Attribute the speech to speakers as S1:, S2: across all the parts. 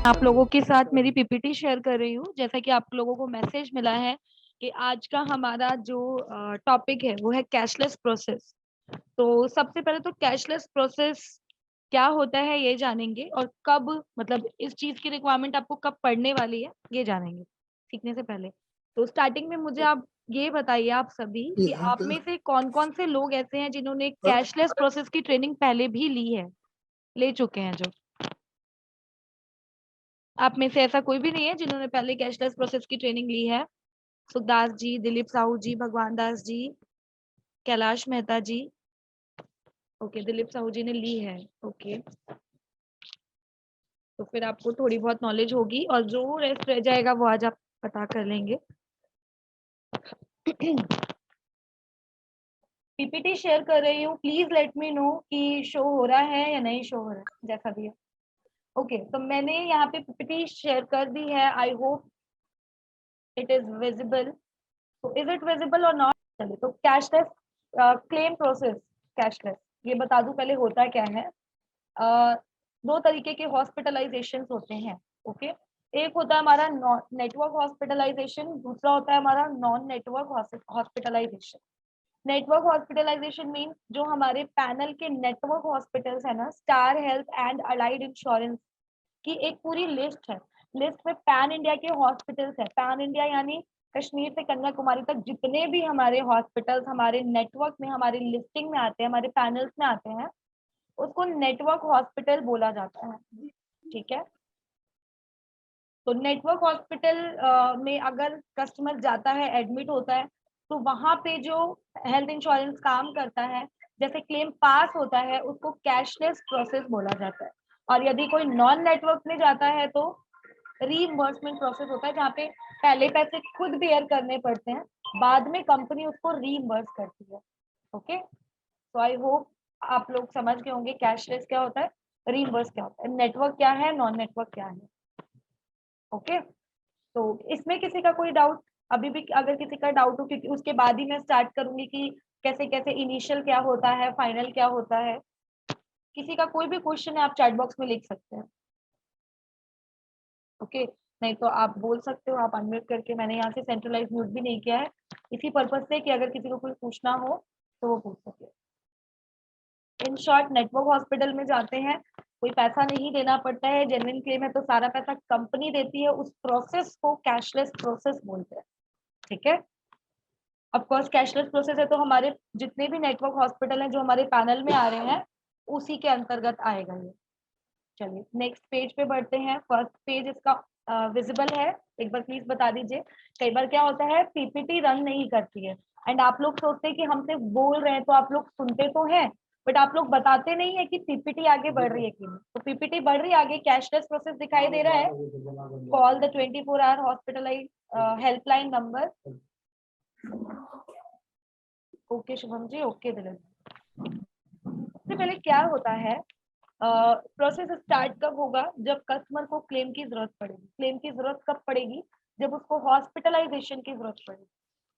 S1: आप लोगों के साथ मेरी पीपीटी शेयर कर रही हूँ। जैसा कि आप लोगों को मैसेज मिला है कि आज का हमारा जो टॉपिक है वो है कैशलेस प्रोसेस। तो सबसे पहले तो कैशलेस प्रोसेस क्या होता है ये जानेंगे, और कब, मतलब इस चीज की रिक्वायरमेंट आपको कब पड़ने वाली है ये जानेंगे सीखने से पहले। तो स्टार्टिंग में मुझे आप ये बताइए, आप सभी, कि
S2: यहाँ
S1: आप
S2: पे
S1: में से कौन कौन से लोग ऐसे हैं जिन्होंने कैशलेस प्रोसेस की ट्रेनिंग पहले भी ली है, ले चुके हैं। जो आप में से ऐसा कोई भी नहीं है जिन्होंने पहले कैशलेस प्रोसेस की ट्रेनिंग ली है? सुखदास जी, दिलीप साहू जी, भगवान दास जी, कैलाश मेहता जी। ओके, दिलीप साहू जी ने ली है। ओके, तो फिर आपको थोड़ी बहुत नॉलेज होगी, और जो रेस्ट रह जाएगा वो आज आप पता कर लेंगे। पीपीटी शेयर कर रही हूँ, प्लीज लेट मी नो कि शो हो रहा है या नहीं शो हो रहा है, जैसा भी है। ओके, तो मैंने यहाँ पे पीपीटी शेयर कर दी है। I hope it is visible. तो इज इट विजिबल और नॉट? चलिए, तो कैशलेस क्लेम प्रोसेस, कैशलेस, ये बता दूं पहले होता क्या है। अ, दो तरीके के हॉस्पिटलाइजेशन होते हैं। ओके, एक होता है हमारा नेटवर्क हॉस्पिटलाइजेशन, दूसरा होता है हमारा non network hospitalisation. Network hospitalisation mean जो हमारे पैनल के नेटवर्क हॉस्पिटल्स है ना, Star Health and Allied Insurance की एक पूरी लिस्ट है। लिस्ट में पैन इंडिया के हॉस्पिटल्स है। पैन इंडिया यानी कश्मीर से कन्याकुमारी तक जितने भी हमारे हॉस्पिटल्स हमारे नेटवर्क में, हमारी लिस्टिंग में आते हैं, हमारे पैनल्स में आते हैं, उसको नेटवर्क हॉस्पिटल बोला जाता है। ठीक है, तो नेटवर्क हॉस्पिटल में अगर कस्टमर जाता है, एडमिट होता है, तो वहां पे जो हेल्थ इंश्योरेंस काम करता है, जैसे क्लेम पास होता है, उसको कैशलेस प्रोसेस बोला जाता है। और यदि कोई नॉन नेटवर्क में जाता है तो रीइंबर्समेंट प्रोसेस होता है, जहाँ पे पहले पैसे खुद बेयर करने पड़ते हैं, बाद में कंपनी उसको रीइंबर्स करती है। ओके, तो आई होप आप लोग समझ गए होंगे कैशलेस क्या होता है, रीइंबर्स क्या होता है, नेटवर्क क्या है, नॉन नेटवर्क क्या है। ओके, तो इसमें किसी का कोई डाउट? अभी भी अगर किसी का डाउट हो, क्योंकि उसके बाद ही मैं स्टार्ट करूंगी कि कैसे कैसे इनिशियल क्या होता है, फाइनल क्या होता है। किसी का कोई भी क्वेश्चन है आप चैट बॉक्स में लिख सकते हैं। ओके, नहीं तो आप बोल सकते हो, आप अनम्यूट करके, मैंने यहाँ से सेंट्रलाइज म्यूट भी नहीं किया है, इसी पर्पज से कि अगर किसी को कोई पूछना हो तो वो पूछ सके। इन शॉर्ट, नेटवर्क हॉस्पिटल में जाते हैं, कोई पैसा नहीं देना पड़ता है, जेन्युइन क्लेम है तो सारा पैसा कंपनी देती है। उस प्रोसेस को कैशलेस प्रोसेस बोलते हैं। ठीक है, ऑफ कोर्स कैशलेस प्रोसेस है तो हमारे जितने भी नेटवर्क हॉस्पिटल हैं जो हमारे पैनल में आ रहे हैं, उसी के अंतर्गत आएगा ये। चलिए नेक्स्ट पेज पे बढ़ते हैं। फर्स्ट पेज इसका विजिबल है? एक बार प्लीज बता दीजिए। कई बार क्या होता है, पीपीटी रन नहीं करती है, एंड आप लोग सोचते हैं कि हम सिर्फ बोल रहे हैं, तो आप लोग सुनते तो हैं, बट आप लोग बताते नहीं है कि पीपीटी आगे बढ़ रही है कि नहीं। तो पीपीटी बढ़ रही है आगे, कैशलेस प्रोसेस दिखाई दे रहा है। Call the 24 hour hospitalise helpline number. Okay Shubham ji, okay Dilip. सबसे पहले क्या होता है, प्रोसेस स्टार्ट कब होगा? जब कस्टमर को क्लेम की जरूरत पड़ेगी। क्लेम की जरूरत कब पड़ेगी? जब उसको हॉस्पिटलाइजेशन की जरूरत पड़ेगी।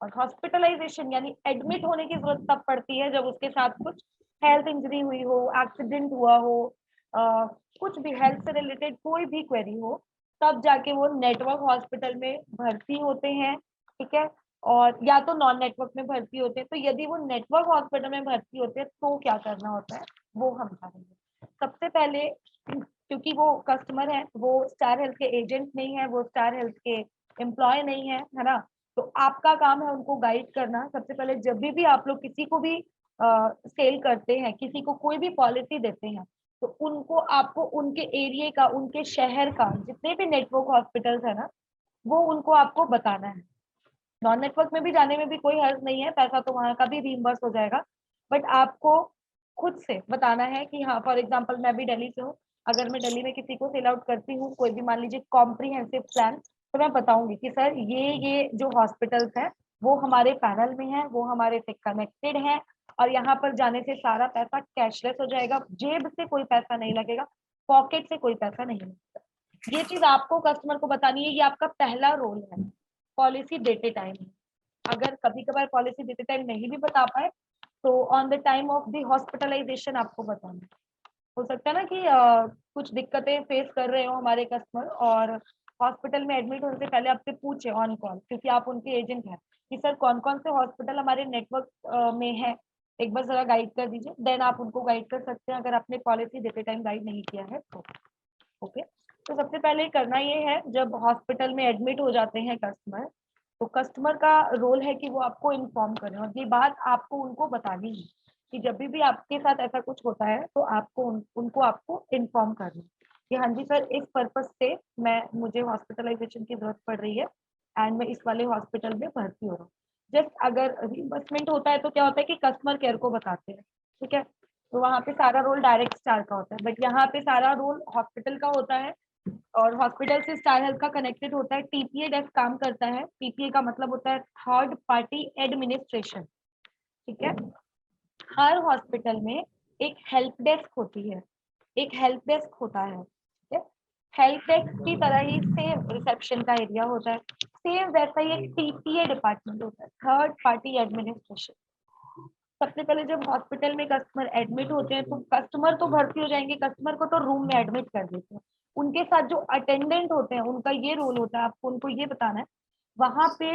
S1: और हॉस्पिटलाइजेशन यानी एडमिट होने की जरूरत तब पड़ती है जब उसके साथ कुछ हेल्थ इंजरी हुई हो, एक्सीडेंट हुआ हो, कुछ भी हेल्थ से रिलेटेड कोई भी क्वेरी हो, तब जाके वो नेटवर्क हॉस्पिटल में भर्ती होते हैं। ठीक है, और या तो नॉन नेटवर्क में भर्ती होते हैं। तो यदि वो नेटवर्क हॉस्पिटल में भर्ती होते हैं तो क्या करना होता है वो हम जानेंगे। सबसे पहले, क्योंकि वो कस्टमर है, वो स्टार हेल्थ के एजेंट नहीं है, वो स्टार हेल्थ के एम्प्लॉय नहीं है ना, तो आपका काम है उनको गाइड करना। सबसे पहले जब भी आप लोग किसी को भी सेल करते हैं, किसी को कोई भी पॉलिसी देते हैं, तो उनको, आपको उनके एरिया का, उनके शहर का जितने भी नेटवर्क हॉस्पिटल्स है ना, वो उनको आपको बताना है। नॉन नेटवर्क में भी जाने में भी कोई हर्ज नहीं है, पैसा तो वहां का भी रीइंबर्स हो जाएगा, बट आपको खुद से बताना है कि हाँ, फॉर एग्जांपल मैं भी दिल्ली से हूँ, अगर मैं दिल्ली में किसी को सेल आउट करती हूँ, कोई भी मान लीजिए कॉम्प्रिहेंसिव प्लान, तो मैं बताऊंगी कि सर ये जो हॉस्पिटल्स हैं वो हमारे पैनल में है, वो हमारे से कनेक्टेड है, और यहाँ पर जाने से सारा पैसा कैशलेस हो जाएगा, जेब से कोई पैसा नहीं लगेगा, पॉकेट से कोई पैसा नहीं लगेगा। ये चीज आपको कस्टमर को बतानी है, ये आपका पहला रोल है पॉलिसी देते टाइम। अगर कभी कभार पॉलिसी देते टाइम नहीं भी बता पाए, तो on the time of the hospitalisation आपको बताना है। हो सकता है ना कि कुछ दिक्कतें फेस कर रहे हो हमारे कस्टमर, और हॉस्पिटल में एडमिट होने से पहले आपसे पूछे ऑन कॉल, क्योंकि आप उनके एजेंट हैं, कि सर कौन कौन से हॉस्पिटल हमारे नेटवर्क में है, एक बार जरा गाइड कर दीजिए, देन आप उनको गाइड कर सकते हैं अगर आपने पॉलिसी देते टाइम गाइड नहीं किया है तो। ओके, तो सबसे पहले करना ये है, जब हॉस्पिटल में एडमिट हो जाते हैं कस्टमर, तो कस्टमर का रोल है कि वो आपको इन्फॉर्म करें, और ये बात आपको उनको बतानी है कि जब भी आपके साथ ऐसा कुछ होता है तो आपको उनको आपको इन्फॉर्म करना है कि हाँ जी सर, इस पर्पज से मुझे हॉस्पिटलाइजेशन की जरूरत पड़ रही है एंड मैं इस वाले हॉस्पिटल में भर्ती हो रहा हूँ। जस्ट अगर रिइंबर्समेंट होता है तो क्या होता है कि कस्टमर केयर को बताते हैं, ठीक है, तो वहाँ पे सारा रोल डायरेक्ट स्टार का होता है, बट यहाँ पे सारा रोल हॉस्पिटल का होता है, और हॉस्पिटल से स्टार हेल्थ का कनेक्टेड होता है। टीपीए डेस्क काम करता है, टीपीए का मतलब होता है थर्ड पार्टी एडमिनिस्ट्रेशन, ठीक है। हर हॉस्पिटल में एक हेल्प डेस्क होती है, एक हेल्प डेस्क होता है, ठीक है। हेल्प डेस्क की तरह ही सेम रिसेप्शन का एरिया होता है, सेम वैसा ही एक टीपीए डिपार्टमेंट होता है, थर्ड पार्टी एडमिनिस्ट्रेशन। सबसे पहले जब हॉस्पिटल में कस्टमर एडमिट होते हैं तो कस्टमर तो भर्ती हो जाएंगे, कस्टमर को तो रूम में एडमिट कर देते हैं, उनके साथ जो अटेंडेंट होते हैं उनका ये रोल होता है, आपको उनको ये बताना है वहां पे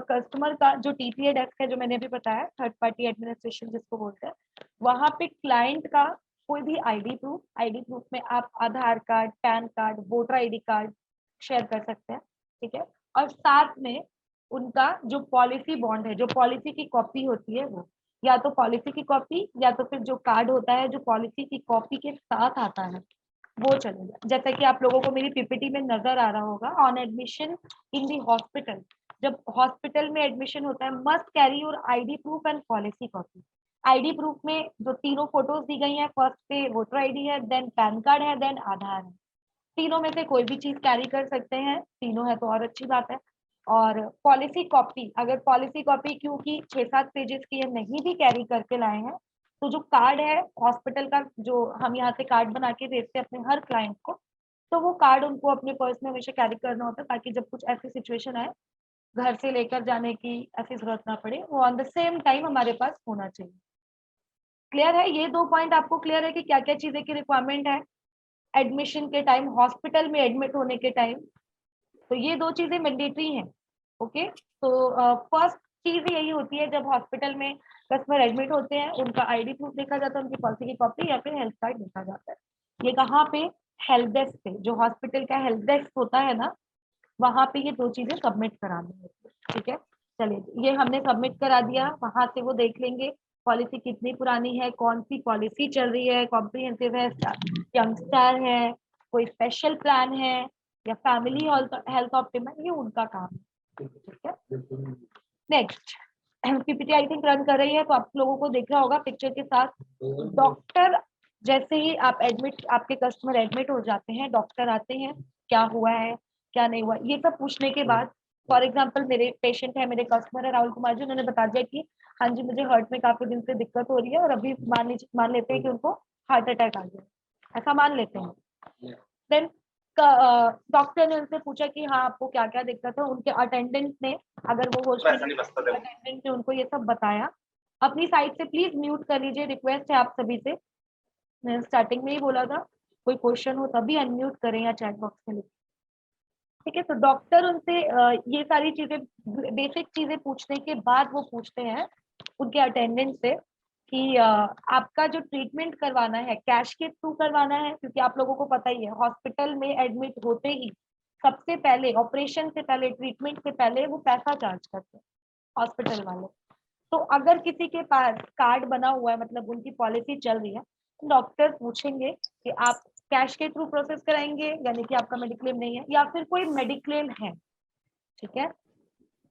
S1: कस्टमर का जो टीपीए डेस्क है, जो मैंने अभी बताया थर्ड पार्टी एडमिनिस्ट्रेशन जिसको बोलते हैं, वहां पे क्लाइंट का कोई भी आईडी प्रूफ में आप Aadhaar card, PAN card, voter ID card share कर सकते हैं, ठीक है। और साथ में उनका जो पॉलिसी बॉन्ड है, जो पॉलिसी की कॉपी होती है, वो या तो पॉलिसी की कॉपी या तो फिर जो कार्ड होता है जो पॉलिसी की कॉपी के साथ आता है वो चलेगा। जैसा कि आप लोगों को मेरी पीपीटी में नजर आ रहा होगा, on admission in the hospital, जब हॉस्पिटल में एडमिशन होता है must carry your ID proof and policy copy. ID proof में जो तीनों फोटोज दी गई हैं, फर्स्ट पे वोटर आईडी है, देन पैन कार्ड है, देन आधार है, तीनों में से कोई भी चीज कैरी कर सकते हैं, तीनों है तो और अच्छी बात है। और पॉलिसी कॉपी, अगर पॉलिसी कॉपी क्योंकि 6-7 पेजेस की है नहीं भी कैरी करके लाए हैं, तो जो कार्ड है हॉस्पिटल का, जो हम यहाँ से कार्ड बना के देते हैं अपने हर क्लाइंट को, तो वो कार्ड उनको अपने पर्स में हमेशा कैरी करना होता है, ताकि जब कुछ ऐसी सिचुएशन आए घर से लेकर जाने की ऐसी जरूरत ना पड़े, वो ऑन द सेम टाइम हमारे पास होना चाहिए। क्लियर है? ये 2 पॉइंट आपको क्लियर है कि क्या क्या चीजें की रिक्वायरमेंट है एडमिशन के टाइम, हॉस्पिटल में एडमिट होने के टाइम? तो ये 2 चीजें मैंडेटरी हैं। ओके, तो फर्स्ट चीज यही होती है, जब हॉस्पिटल में कस्टमर एडमिट होते हैं उनका आईडी प्रूफ देखा जाता है, उनकी पॉलिसी की कॉपी या फिर हेल्थ कार्ड देखा जाता है। ये कहाँ पे? हेल्प डेस्क पे, जो हॉस्पिटल का हेल्प डेस्क होता है ना, वहां पे ये 2 चीजें सबमिट करानी होती है, ठीक है। चलिए, ये हमने सबमिट करा दिया, वहां से वो देख लेंगे पॉलिसी कितनी पुरानी है, कौन सी पॉलिसी चल रही है, कॉम्प्रिहेंसिव है, यंगस्टर है, कोई स्पेशल प्लान है, या फैमिली हेल्थ ऑप्टिमम, ये उनका काम है, ठीक है। Next, PPT I think run कर रही है, तो आप लोगों को दिख रहा होगा पिक्चर के साथ। डॉक्टर, जैसे ही आपके कस्टमर एडमिट हो जाते हैं, डॉक्टर आते हैं, क्या हुआ है क्या नहीं हुआ ये सब पूछने के बाद, फॉर एग्जाम्पल मेरे पेशेंट है, मेरे कस्टमर है राहुल कुमार जी, उन्होंने बता दिया कि हाँ जी मुझे हार्ट में काफी दिन से दिक्कत हो रही है, और अभी मान लेते हैं कि उनको हार्ट अटैक आ गया, ऐसा मान लेते हैं। देन डॉक्टर ने उनसे पूछा कि हाँ आपको क्या क्या दिक्कत है, उनके अटेंडेंट ने, अगर वो होश में अटेंडेंट ने उनको ये सब बताया। अपनी साइड से प्लीज म्यूट कर लीजिए, रिक्वेस्ट है आप सभी से, मैंने स्टार्टिंग में ही बोला था कोई क्वेश्चन हो तभी अनम्यूट करें या चैट बॉक्स में लिखें, ठीक है। तो डॉक्टर उनसे ये सारी चीजें, बेसिक चीजें पूछने के बाद वो पूछते हैं उनके अटेंडेंट से कि आपका जो ट्रीटमेंट करवाना है कैश के थ्रू करवाना है, क्योंकि आप लोगों को पता ही है हॉस्पिटल में एडमिट होते ही सबसे पहले, ऑपरेशन से पहले, ट्रीटमेंट से पहले वो पैसा चार्ज करते हैं हॉस्पिटल वाले। तो अगर किसी के पास कार्ड बना हुआ है, मतलब उनकी पॉलिसी चल रही है, तो डॉक्टर पूछेंगे कि आप कैश के थ्रू प्रोसेस कराएंगे, यानी कि आपका मेडिक्लेम नहीं है, या फिर कोई मेडिक्लेम है, ठीक है।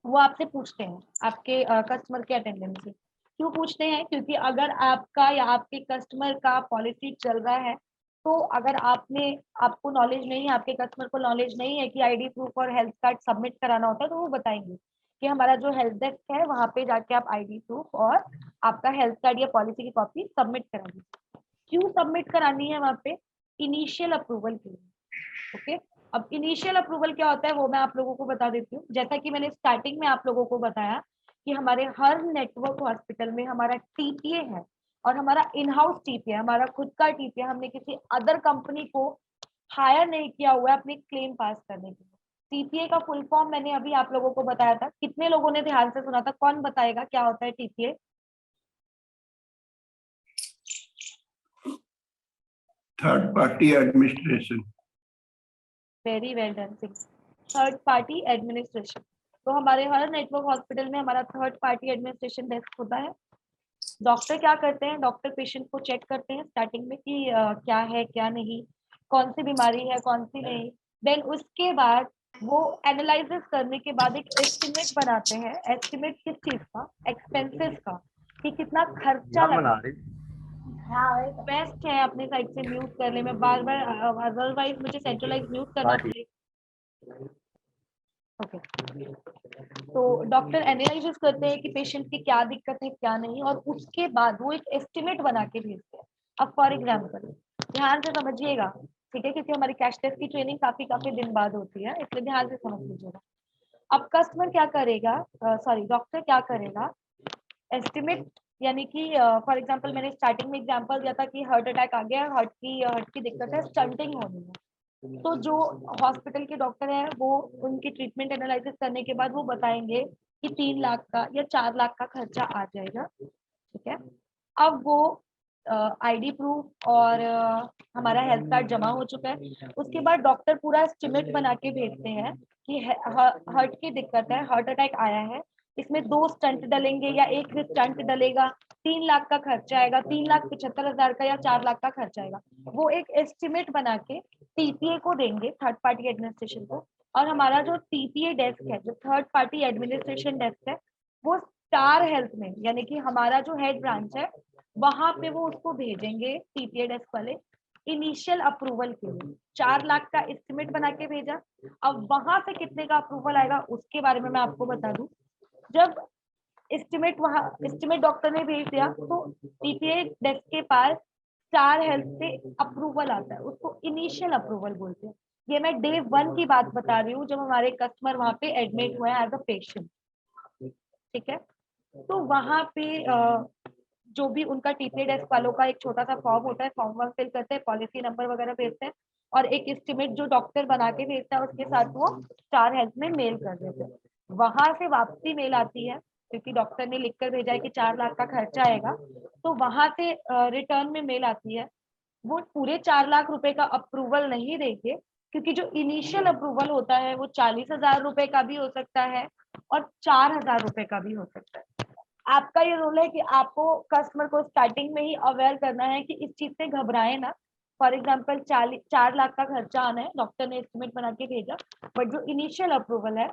S1: वो आपसे पूछते हैं, आपके कस्टमर के अटेंडेंट से। क्यों पूछते हैं? क्योंकि अगर आपका या आपके कस्टमर का पॉलिसी चल रहा है, तो अगर आपको नॉलेज नहीं है, आपके कस्टमर को नॉलेज नहीं है कि आईडी प्रूफ और हेल्थ कार्ड सबमिट कराना होता है, तो वो बताएंगे कि हमारा जो हेल्थ डेस्क है वहां पे जाके आप आईडी प्रूफ और आपका हेल्थ कार्ड या पॉलिसी की कॉपी सबमिट करा दीजिए। क्यों सबमिट करानी है वहां पे? इनिशियल अप्रूवल के लिए, ओके। अब इनिशियल अप्रूवल क्या होता है वो मैं आप लोगों को बता देती हूँ। जैसा कि मैंने स्टार्टिंग में आप लोगों को बताया कि हमारे हर नेटवर्क हॉस्पिटल में हमारा टीपीए है, और हमारा इन हाउस टीपीए, हमारा खुद का टीपीए, हमने किसी अदर कंपनी को हायर नहीं किया हुआ है अपनी क्लेम पास करने के लिए। टीपीए का फुल फॉर्म मैंने अभी आप लोगों को बताया था, कितने लोगों ने ध्यान से सुना था? कौन बताएगा क्या होता है TPA?
S2: Third party administration.
S1: Very well done Singh. Third party administration. तो हमारे हर नेटवर्क हॉस्पिटल में हमारा थर्ड पार्टी एडमिनिस्ट्रेशन डेस्क होता है। डॉक्टर क्या करते हैं? डॉक्टर पेशेंट को चेक करते हैं स्टार्टिंग में कि क्या है क्या नहीं, कौन सी बीमारी है कौन सी नहीं। देन उसके बाद वो एनालिसिस करने के बाद एक एस्टिमेट बनाते हैं। एस्टिमेट किस चीज का? एक्सपेंसेस का, कि कितना खर्चा लगा। बेस्ट है अपने साइड से म्यूट कर ले, मैं बार बार, अदरवाइज मुझे सेंट्रलाइज म्यूट करना पड़ेगा। ओके, तो डॉक्टर एनालिसिस करते हैं कि पेशेंट की क्या दिक्कत है क्या नहीं, और उसके बाद वो एक एस्टिमेट बना के भेजते हैं। अब फॉर एग्जांपल ध्यान से समझिएगा, ठीक है, क्योंकि हमारी कैश टेस्ट की ट्रेनिंग काफी दिन बाद होती है, इसलिए ध्यान से समझ लीजिएगा। अब कस्टमर क्या करेगा, सॉरी डॉक्टर क्या करेगा? एस्टिमेट, यानी कि फॉर एग्जांपल मैंने स्टार्टिंग में एग्जांपल दिया था कि हार्ट अटैक आ गया, हार्ट की दिक्कत है, स्टंटिंग होनी है। तो जो हॉस्पिटल के डॉक्टर है वो उनकी ट्रीटमेंट एनालिसिस करने के बाद वो बताएंगे कि 3 लाख का या 4 लाख का खर्चा आ जाएगा, ठीक है। अब वो आईडी प्रूफ और हमारा हेल्थ कार्ड जमा हो चुका है। उसके बाद डॉक्टर पूरा एस्टिमेट बना के भेजते हैं कि हार्ट की दिक्कत है, हार्ट अटैक आया है, इसमें 2 स्टंट डलेंगे या एक स्टंट डलेगा, 3 लाख का खर्चा आएगा, 3,75,000 का या 4 लाख का खर्चा आएगा। वो एक एस्टिमेट बना के टीपीए को देंगे, थर्ड पार्टी एडमिनिस्ट्रेशन को। और हमारा जो टीपीए डेस्क है, जो थर्ड पार्टी एडमिनिस्ट्रेशन डेस्क है, वो स्टार हेल्थ में, यानी कि हमारा जो हेड ब्रांच है वहां पे वो उसको भेजेंगे टीपीए डेस्क वाले इनिशियल अप्रूवल के लिए। 4 लाख का एस्टिमेट बना के भेजा। अब वहां से कितने का अप्रूवल आएगा उसके बारे में मैं आपको बता दूं। जब एस्टिमेट डॉक्टर ने भेज दिया तो टीपीए डेस्क के पास स्टार हेल्थ से अप्रूवल आता है, उसको इनिशियल अप्रूवल बोलते हैं। ये मैं डे 1 की बात बता रही हूँ, जब हमारे कस्टमर वहां पे एडमिट हुए एज अ पेशेंट, ठीक है। तो वहां पे जो भी उनका टीपीए डेस्क वालों का एक छोटा सा फॉर्म होता है, फॉर्म वर्क फिल करते हैं, पॉलिसी नंबर वगैरह भेजते हैं, और एक एस्टिमेट जो डॉक्टर बना के भेजता है उसके साथ वो स्टार हेल्थ में मेल कर देते हैं। वहां से वापसी मेल आती है, क्योंकि डॉक्टर ने लिखकर भेजा है कि 4 लाख का खर्चा आएगा, तो वहां से रिटर्न में मेल आती है। वो पूरे 4 लाख रुपए का अप्रूवल नहीं देंगे, क्योंकि जो इनिशियल अप्रूवल होता है वो 40,000 रुपए का भी हो सकता है और 4,000 रुपए का भी हो सकता है। आपका ये रोल है कि आपको कस्टमर को स्टार्टिंग में ही अवेयर करना है कि इस चीज से घबराए ना। फॉर एग्जाम्पल 4 लाख का खर्चा आना है, डॉक्टर ने एस्टिमेट बना के भेजा, बट जो इनिशियल अप्रूवल है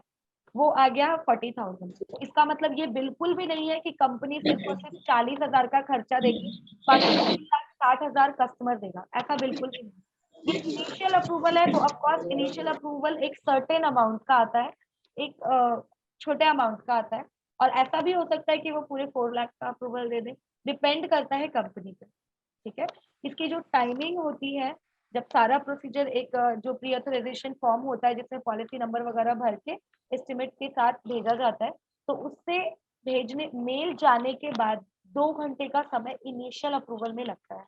S1: वो आ गया 40,000। इसका मतलब ये बिल्कुल भी नहीं है कि कंपनी सिर्फ और सिर्फ 40,000 का खर्चा देगी, बाकी 3,60,000 कस्टमर देगा, ऐसा बिल्कुल भी नहीं। ये इनिशियल अप्रूवल है, तो ऑफकोर्स इनिशियल अप्रूवल एक सर्टेन अमाउंट का आता है, एक छोटे अमाउंट का आता है। और ऐसा भी हो सकता है कि वो पूरे 4 लाख का अप्रूवल दे दे, डिपेंड करता है कंपनी पे, ठीक है। इसकी जो टाइमिंग होती है, जब सारा प्रोसीजर एक जो प्री ऑथराइजेशन फॉर्म होता है जिसमें पॉलिसी नंबर वगैरह भर के एस्टिमेट के साथ भेजा जाता है, तो उससे भेजने मेल जाने के बाद 2 घंटे का समय इनिशियल अप्रूवल में लगता है।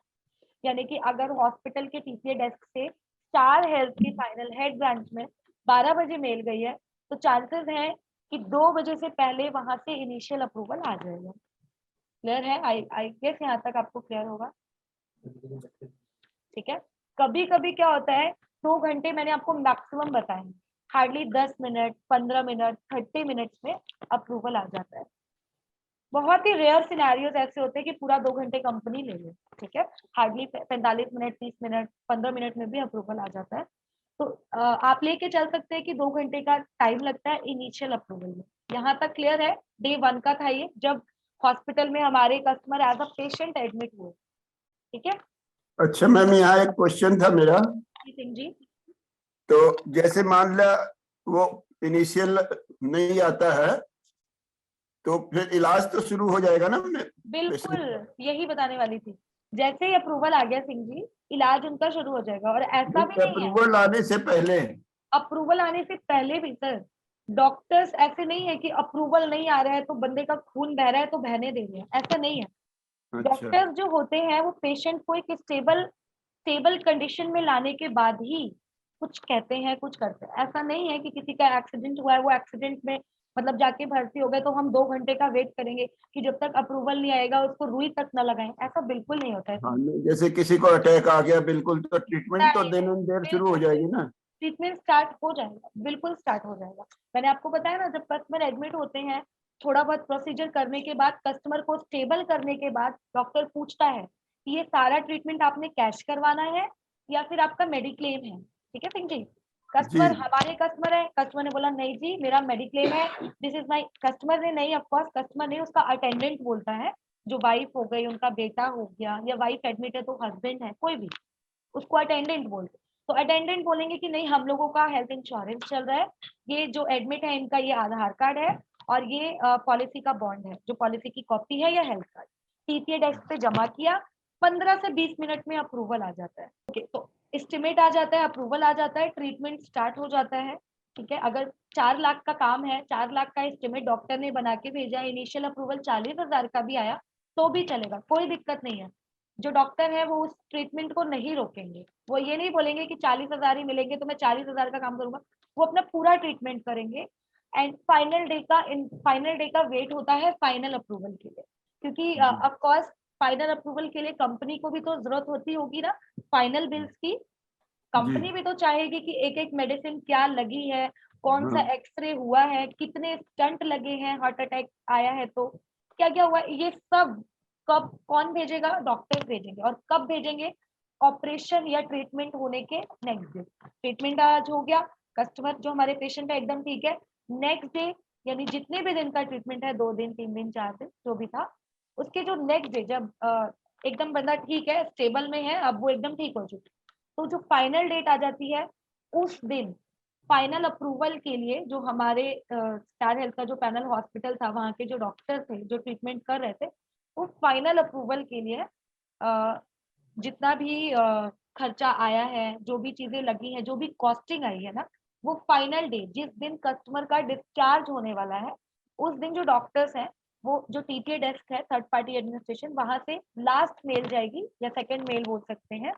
S1: यानी कि अगर हॉस्पिटल के टीपीए डेस्क से स्टार हेल्थ की फाइनल हेड ब्रांच में 12 बजे मेल गई है, तो चांसेस हैं कि 2 बजे से पहले वहां से इनिशियल अप्रूवल आ जाएगा। क्लियर है? आई गेस यहाँ तक आपको क्लियर होगा, ठीक है। कभी कभी क्या होता है, 2 घंटे मैंने आपको मैक्सिमम बताए, हार्डली 10 मिनट, 15 मिनट, 30 मिनट्स में अप्रूवल आ जाता है। बहुत ही रेयर सिनेरियोज ऐसे होते हैं कि पूरा 2 घंटे कंपनी ले ले, ठीक है। हार्डली 45 मिनट, 30 मिनट, 15 मिनट में भी अप्रूवल आ जाता है। तो आप लेके चल सकते हैं कि 2 घंटे का टाइम लगता है इनिशियल अप्रूवल में। यहाँ तक क्लियर है? डे 1 का था ये, जब हॉस्पिटल में हमारे customer as a patient admit हुए, ठीक है।
S2: अच्छा मैम, यहाँ एक क्वेश्चन था मेरा।
S1: सिंह जी,
S2: तो जैसे मान ला वो इनिशियल नहीं आता है, तो फिर इलाज तो शुरू हो जाएगा ना?
S1: बिल्कुल यही बताने वाली थी। जैसे ही अप्रूवल आ गया सिंह जी, इलाज उनका शुरू हो जाएगा। और ऐसा भी नहीं है,
S2: अप्रूवल आने से पहले,
S1: अप्रूवल आने से पहले भी सर, डॉक्टर्स ऐसे नहीं है कि अप्रूवल नहीं आ रहा है तो बंदे का खून बह रहा है तो बहने दे रहे हैं, ऐसा नहीं है।
S2: अच्छा।
S1: डॉक्टर्स जो होते हैं वो पेशेंट को एक स्टेबल कंडीशन में लाने के बाद ही कुछ कहते हैं, कुछ करते हैं। ऐसा नहीं है कि किसी का एक्सीडेंट हुआ है, वो एक्सीडेंट में मतलब जाके भर्ती हो गए तो हम 2 घंटे का वेट करेंगे कि जब तक अप्रूवल नहीं आएगा उसको रुई तक न लगाएं। ऐसा बिल्कुल नहीं होता है।
S2: हाँ, नहीं, जैसे किसी को अटैक आ गया बिल्कुल, तो ट्रीटमेंट तो देन एंड देयर शुरू हो जाएगी ना।
S1: ट्रीटमेंट स्टार्ट हो जाएगा, बिल्कुल स्टार्ट हो जाएगा। मैंने आपको बताया ना, जब कस्टमर एडमिट होते हैं, थोड़ा बहुत प्रोसीजर करने के बाद, कस्टमर को स्टेबल करने के बाद, डॉक्टर पूछता है कि ये सारा ट्रीटमेंट आपने कैश करवाना है या फिर आपका मेडिक्लेम है। ठीक है सिंह जी।
S2: जी।
S1: कस्टमर हमारे कस्टमर है, कस्टमर ने बोला नहीं जी मेरा मेडिक्लेम है, दिस इज माई, कस्टमर ने नहीं, ऑफकोर्स कस्टमर ने, उसका अटेंडेंट बोलता है, जो वाइफ हो गई, उनका बेटा हो गया, या वाइफ एडमिट है तो हस्बैंड है, कोई भी, उसको अटेंडेंट बोलते। तो अटेंडेंट बोलेंगे कि नहीं हम लोगों का हेल्थ इंश्योरेंस चल रहा है, ये जो एडमिट है इनका ये आधार कार्ड है और ये पॉलिसी का बॉन्ड है, जो पॉलिसी की कॉपी है या हेल्थ कार्ड, टीसीए डेस्क पे जमा किया, 15 से 20 मिनट में अप्रूवल आ जाता है। ओके, तो एस्टिमेट आ जाता है, अप्रूवल आ जाता है, ट्रीटमेंट स्टार्ट हो जाता है। ठीक है, अगर 4 लाख का काम है, 4 लाख का एस्टिमेट डॉक्टर ने बना के भेजा, इनिशियल अप्रूवल 40,000 का भी आया तो भी चलेगा, कोई दिक्कत नहीं है। जो डॉक्टर है वो उस ट्रीटमेंट को नहीं रोकेंगे, वो ये नहीं बोलेंगे कि 40,000 ही मिलेंगे तो मैं 40,000 का काम करूंगा, वो अपना पूरा ट्रीटमेंट करेंगे। एंड फाइनल डे का वेट होता है फाइनल अप्रूवल के लिए, क्योंकि ऑफ कोर्स फाइनल अप्रूवल के लिए कंपनी को भी तो जरूरत होती होगी ना फाइनल बिल्स की।
S2: जी।
S1: कंपनी भी तो चाहेगी कि एक एक मेडिसिन क्या लगी है, कौन सा
S2: हाँ।
S1: एक्सरे हुआ है, कितने स्टंट लगे हैं, हार्ट अटैक आया है तो क्या क्या हुआ है, ये सब कब कौन भेजेगा, डॉक्टर भेजेंगे। और कब भेजेंगे, ऑपरेशन या ट्रीटमेंट होने के नेक्स्ट डे। ट्रीटमेंट आज हो गया, कस्टमर जो हमारे पेशेंट है एकदम ठीक है, नेक्स्ट डे यानी जितने भी दिन का ट्रीटमेंट है, 2 दिन 3 दिन 4 दिन जो भी था, उसके जो नेक्स्ट डे जब एकदम बंदा ठीक है, स्टेबल में है, अब वो एकदम ठीक हो चुकी, तो जो फाइनल डेट आ जाती है उस दिन फाइनल अप्रूवल के लिए, जो हमारे स्टार हेल्थ का जो पैनल हॉस्पिटल था, वहाँ के जो डॉक्टर थे जो ट्रीटमेंट कर रहे थे, उस फाइनल अप्रूवल के लिए जितना भी खर्चा आया है, जो भी चीजें लगी हैं, जो भी कॉस्टिंग आई है ना, वो फाइनल डे जिस दिन कस्टमर का डिस्चार्ज होने वाला है, उस दिन जो डॉक्टर्स हैं, वो जो टीटीए डेस्क है, थर्ड पार्टी एडमिनिस्ट्रेशन, वहां से लास्ट मेल जाएगी या सेकेंड मेल बोल सकते हैं,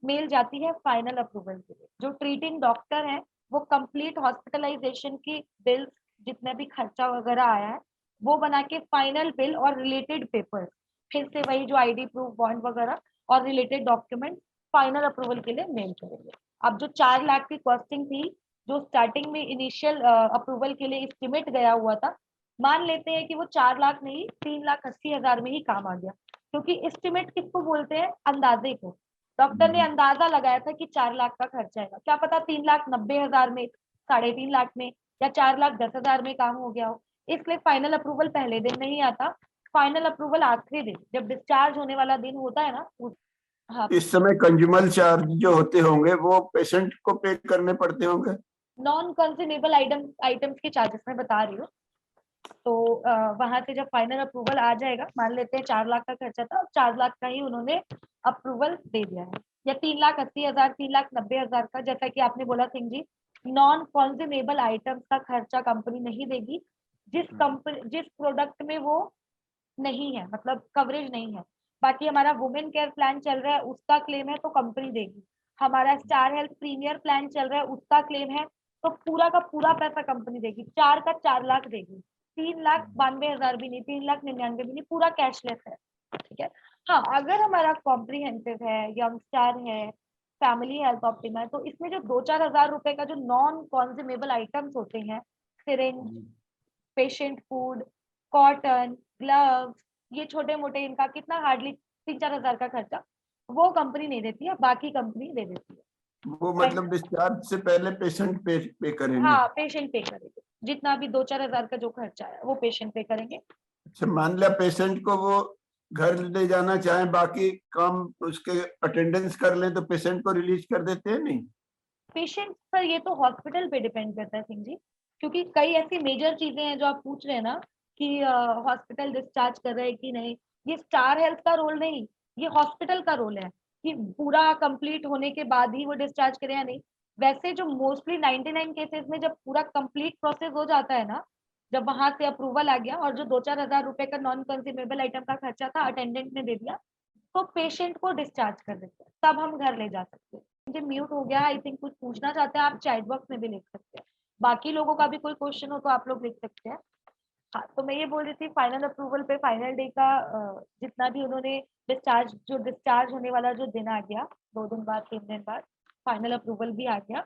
S1: मेल जाती है फाइनल अप्रूवल के लिए। जो ट्रीटिंग डॉक्टर है वो कंप्लीट हॉस्पिटलाइजेशन की बिल्स, जितने भी खर्चा वगैरह आया है, वो बना के फाइनल बिल और रिलेटेड पेपर, फिर से वही जो आईडी प्रूफ बॉन्ड वगैरह और रिलेटेड डॉक्यूमेंट फाइनल अप्रूवल के लिए मेल करेंगे। अब जो 4 लाख की कॉस्टिंग थी, जो स्टार्टिंग में इनिशियल अप्रूवल के लिए एस्टिमेट गया हुआ था, मान लेते हैं कि वो 4 लाख नहीं 3,80,000 में ही काम आ गया, क्योंकि एस्टिमेट किसको बोलते हैं, अंदाजे को। डॉक्टर ने अंदाजा लगाया था कि 4 लाख का खर्चा आएगा, क्या पता 3,90,000 में, 3.5 लाख में, या 4,10,000 में काम हो गया हो। इसलिए फाइनल अप्रूवल पहले दिन नहीं आता, फाइनल अप्रूवल आखिरी दिन जब डिस्चार्ज होने वाला दिन होता है ना हाँ।
S2: इस समय कंज्यूमर चार्ज जो होते होंगे वो पेशेंट को पे करने पड़ते होंगे।
S1: नॉन कंज्यूमेबल आइटम्स के चार्जेस मैं बता रही हूँ। तो वहां से जब फाइनल अप्रूवल आ जाएगा, मान लेते हैं 4 लाख का खर्चा था, 4 लाख का ही उन्होंने अप्रूवल दे दिया है, या 3,80,000 3,90,000 का, जैसा कि आपने बोला Singh ji, non consumable items का खर्चा कंपनी नहीं देगी, जिस प्रोडक्ट में वो नहीं है, मतलब कवरेज नहीं है। बाकी हमारा वुमेन केयर प्लान चल रहा है, उसका क्लेम है तो कंपनी देगी। हमारा स्टार हेल्थ प्रीमियर प्लान चल रहा है, उसका क्लेम है तो पूरा का पूरा पैसा कंपनी देगी, 4 का 4 लाख देगी, 3,92,000 भी नहीं, 3,99,000 भी नहीं, पूरा कैशलेस है। ठीक है। हाँ, अगर हमारा कॉम्प्रिहेंसिव है, यंग स्टार है, फैमिली हेल्थ ऑप्टिमा है, तो इसमें जो 2-4 हजार रुपए का जो नॉन कॉन्ज्यूमेबल आइटम्स होते हैं, syringe, patient food, cotton, gloves, ये छोटे मोटे, इनका कितना हार्डली 3-4 हजार का खर्चा वो कंपनी नहीं देती है, बाकी कंपनी दे देती है।
S2: वो मतलब डिस्चार्ज से पहले पेशेंट पे करेंगे।
S1: हाँ, पेशेंट पे करेंगे, जितना भी 2-4 हजार का जो खर्चा है वो पेशेंट पे करेंगे।
S2: अच्छा, मान लिया पेशेंट को वो घर ले जाना चाहें, बाकी काम उसके अटेंडेंस कर लें, तो पेशेंट को रिलीज कर देते हैं नहीं?
S1: पेशेंट पर ये तो हॉस्पिटल पे डिपेंड करता है सिंह जी, क्योंकि कई ऐसी मेजर चीजें हैं जो आप पूछ रहे हैं ना, कि हॉस्पिटल डिस्चार्ज कर रहे हैं कि नहीं, ये स्टार हेल्थ का रोल नहीं, ये हॉस्पिटल का रोल है कि पूरा कंप्लीट होने के बाद ही वो डिस्चार्ज करे या नहीं। वैसे जो मोस्टली 99 केसेस में जब पूरा कंप्लीट प्रोसेस हो जाता है ना, जब वहां से अप्रूवल आ गया और जो 2-4 हजार रुपए का नॉन कंज्यूमेबल आइटम का खर्चा था अटेंडेंट ने दे दिया, तो पेशेंट को डिस्चार्ज कर देते हैं, तब हम घर ले जा सकते हैं। मुझे म्यूट हो गया, आई थिंक कुछ पूछना चाहते हैं आप, चैट बॉक्स में भी लिख सकते हैं। बाकी लोगों का भी कोई क्वेश्चन हो तो आप लोग लिख सकते हैं। हाँ, तो मैं ये बोल रही थी फाइनल अप्रूवल पे फाइनल डे का जितना भी उन्होंने डिस्चार्ज होने वाला जो दिन आ गया, 2 दिन बाद 3 दिन बाद फाइनल अप्रूवल भी आ गया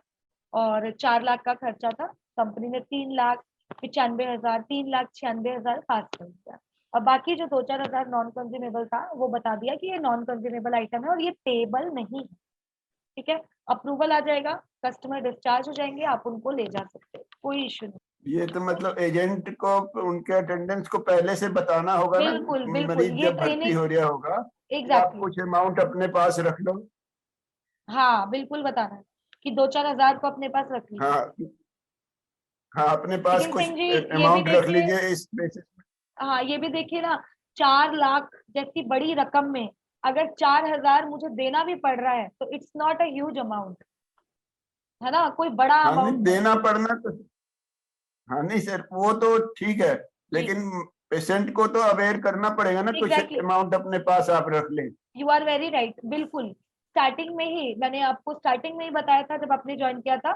S1: और 4 लाख का खर्चा था। कंपनी ने 3,95,000 3,96,000 पास कर दिया और बाकी जो 2-4 हजार नॉन कंज्यूमेबल था वो बता दिया कि ये नॉन कंज्यूमेबल आइटम है और ये पेबल नहीं है। ठीक है, अप्रूवल आ जाएगा, कस्टमर डिस्चार्ज हो जाएंगे, आप उनको ले जा सकते हैं, कोई इश्यू नहीं।
S2: ये तो मतलब एजेंट को उनके अटेंडेंस को पहले से बताना होगा ना,
S1: बिल्कुल बिल्कुल,
S2: मरीज
S1: ये
S2: जब भर्ती
S1: ट्रेनिंग
S2: हो रहा होगा कि आप
S1: एग्जैक्टली
S2: कुछ अमाउंट अपने पास रख लो।
S1: हाँ बिल्कुल बताना है कि 2-4 हजार को अपने पास रख लीजिए।
S2: हाँ हाँ, अपने पास
S1: लेकिन
S2: कुछ
S1: सिंह जी ये भी
S2: अमाउंट रख
S1: देखिए,
S2: लीजिए इस बेसिस।
S1: हाँ ये भी देखिए ना, 4 लाख जैसी बड़ी रकम में अगर 4 हजार मुझे देना भी पड़ रहा है तो it's not a huge amount, है ना, कोई बड़ा
S2: हाँ नहीं,
S1: अमाउंट नहीं है।
S2: देना पड़ना तो, हाँ नहीं सर वो तो ठीक है,
S1: जी
S2: लेकिन पेशेंट को तो अवेयर करना पड़ेगा ना, कुछ
S1: एग्जैक्टली,
S2: अमाउंट अपने पास आप रख लें।
S1: यू आर वेरी राइट, बिल्कुल। स्टार्टिंग में ही मैंने आपको स्टार्टिंग में ही बताया था जब आपने ज्वाइन किया था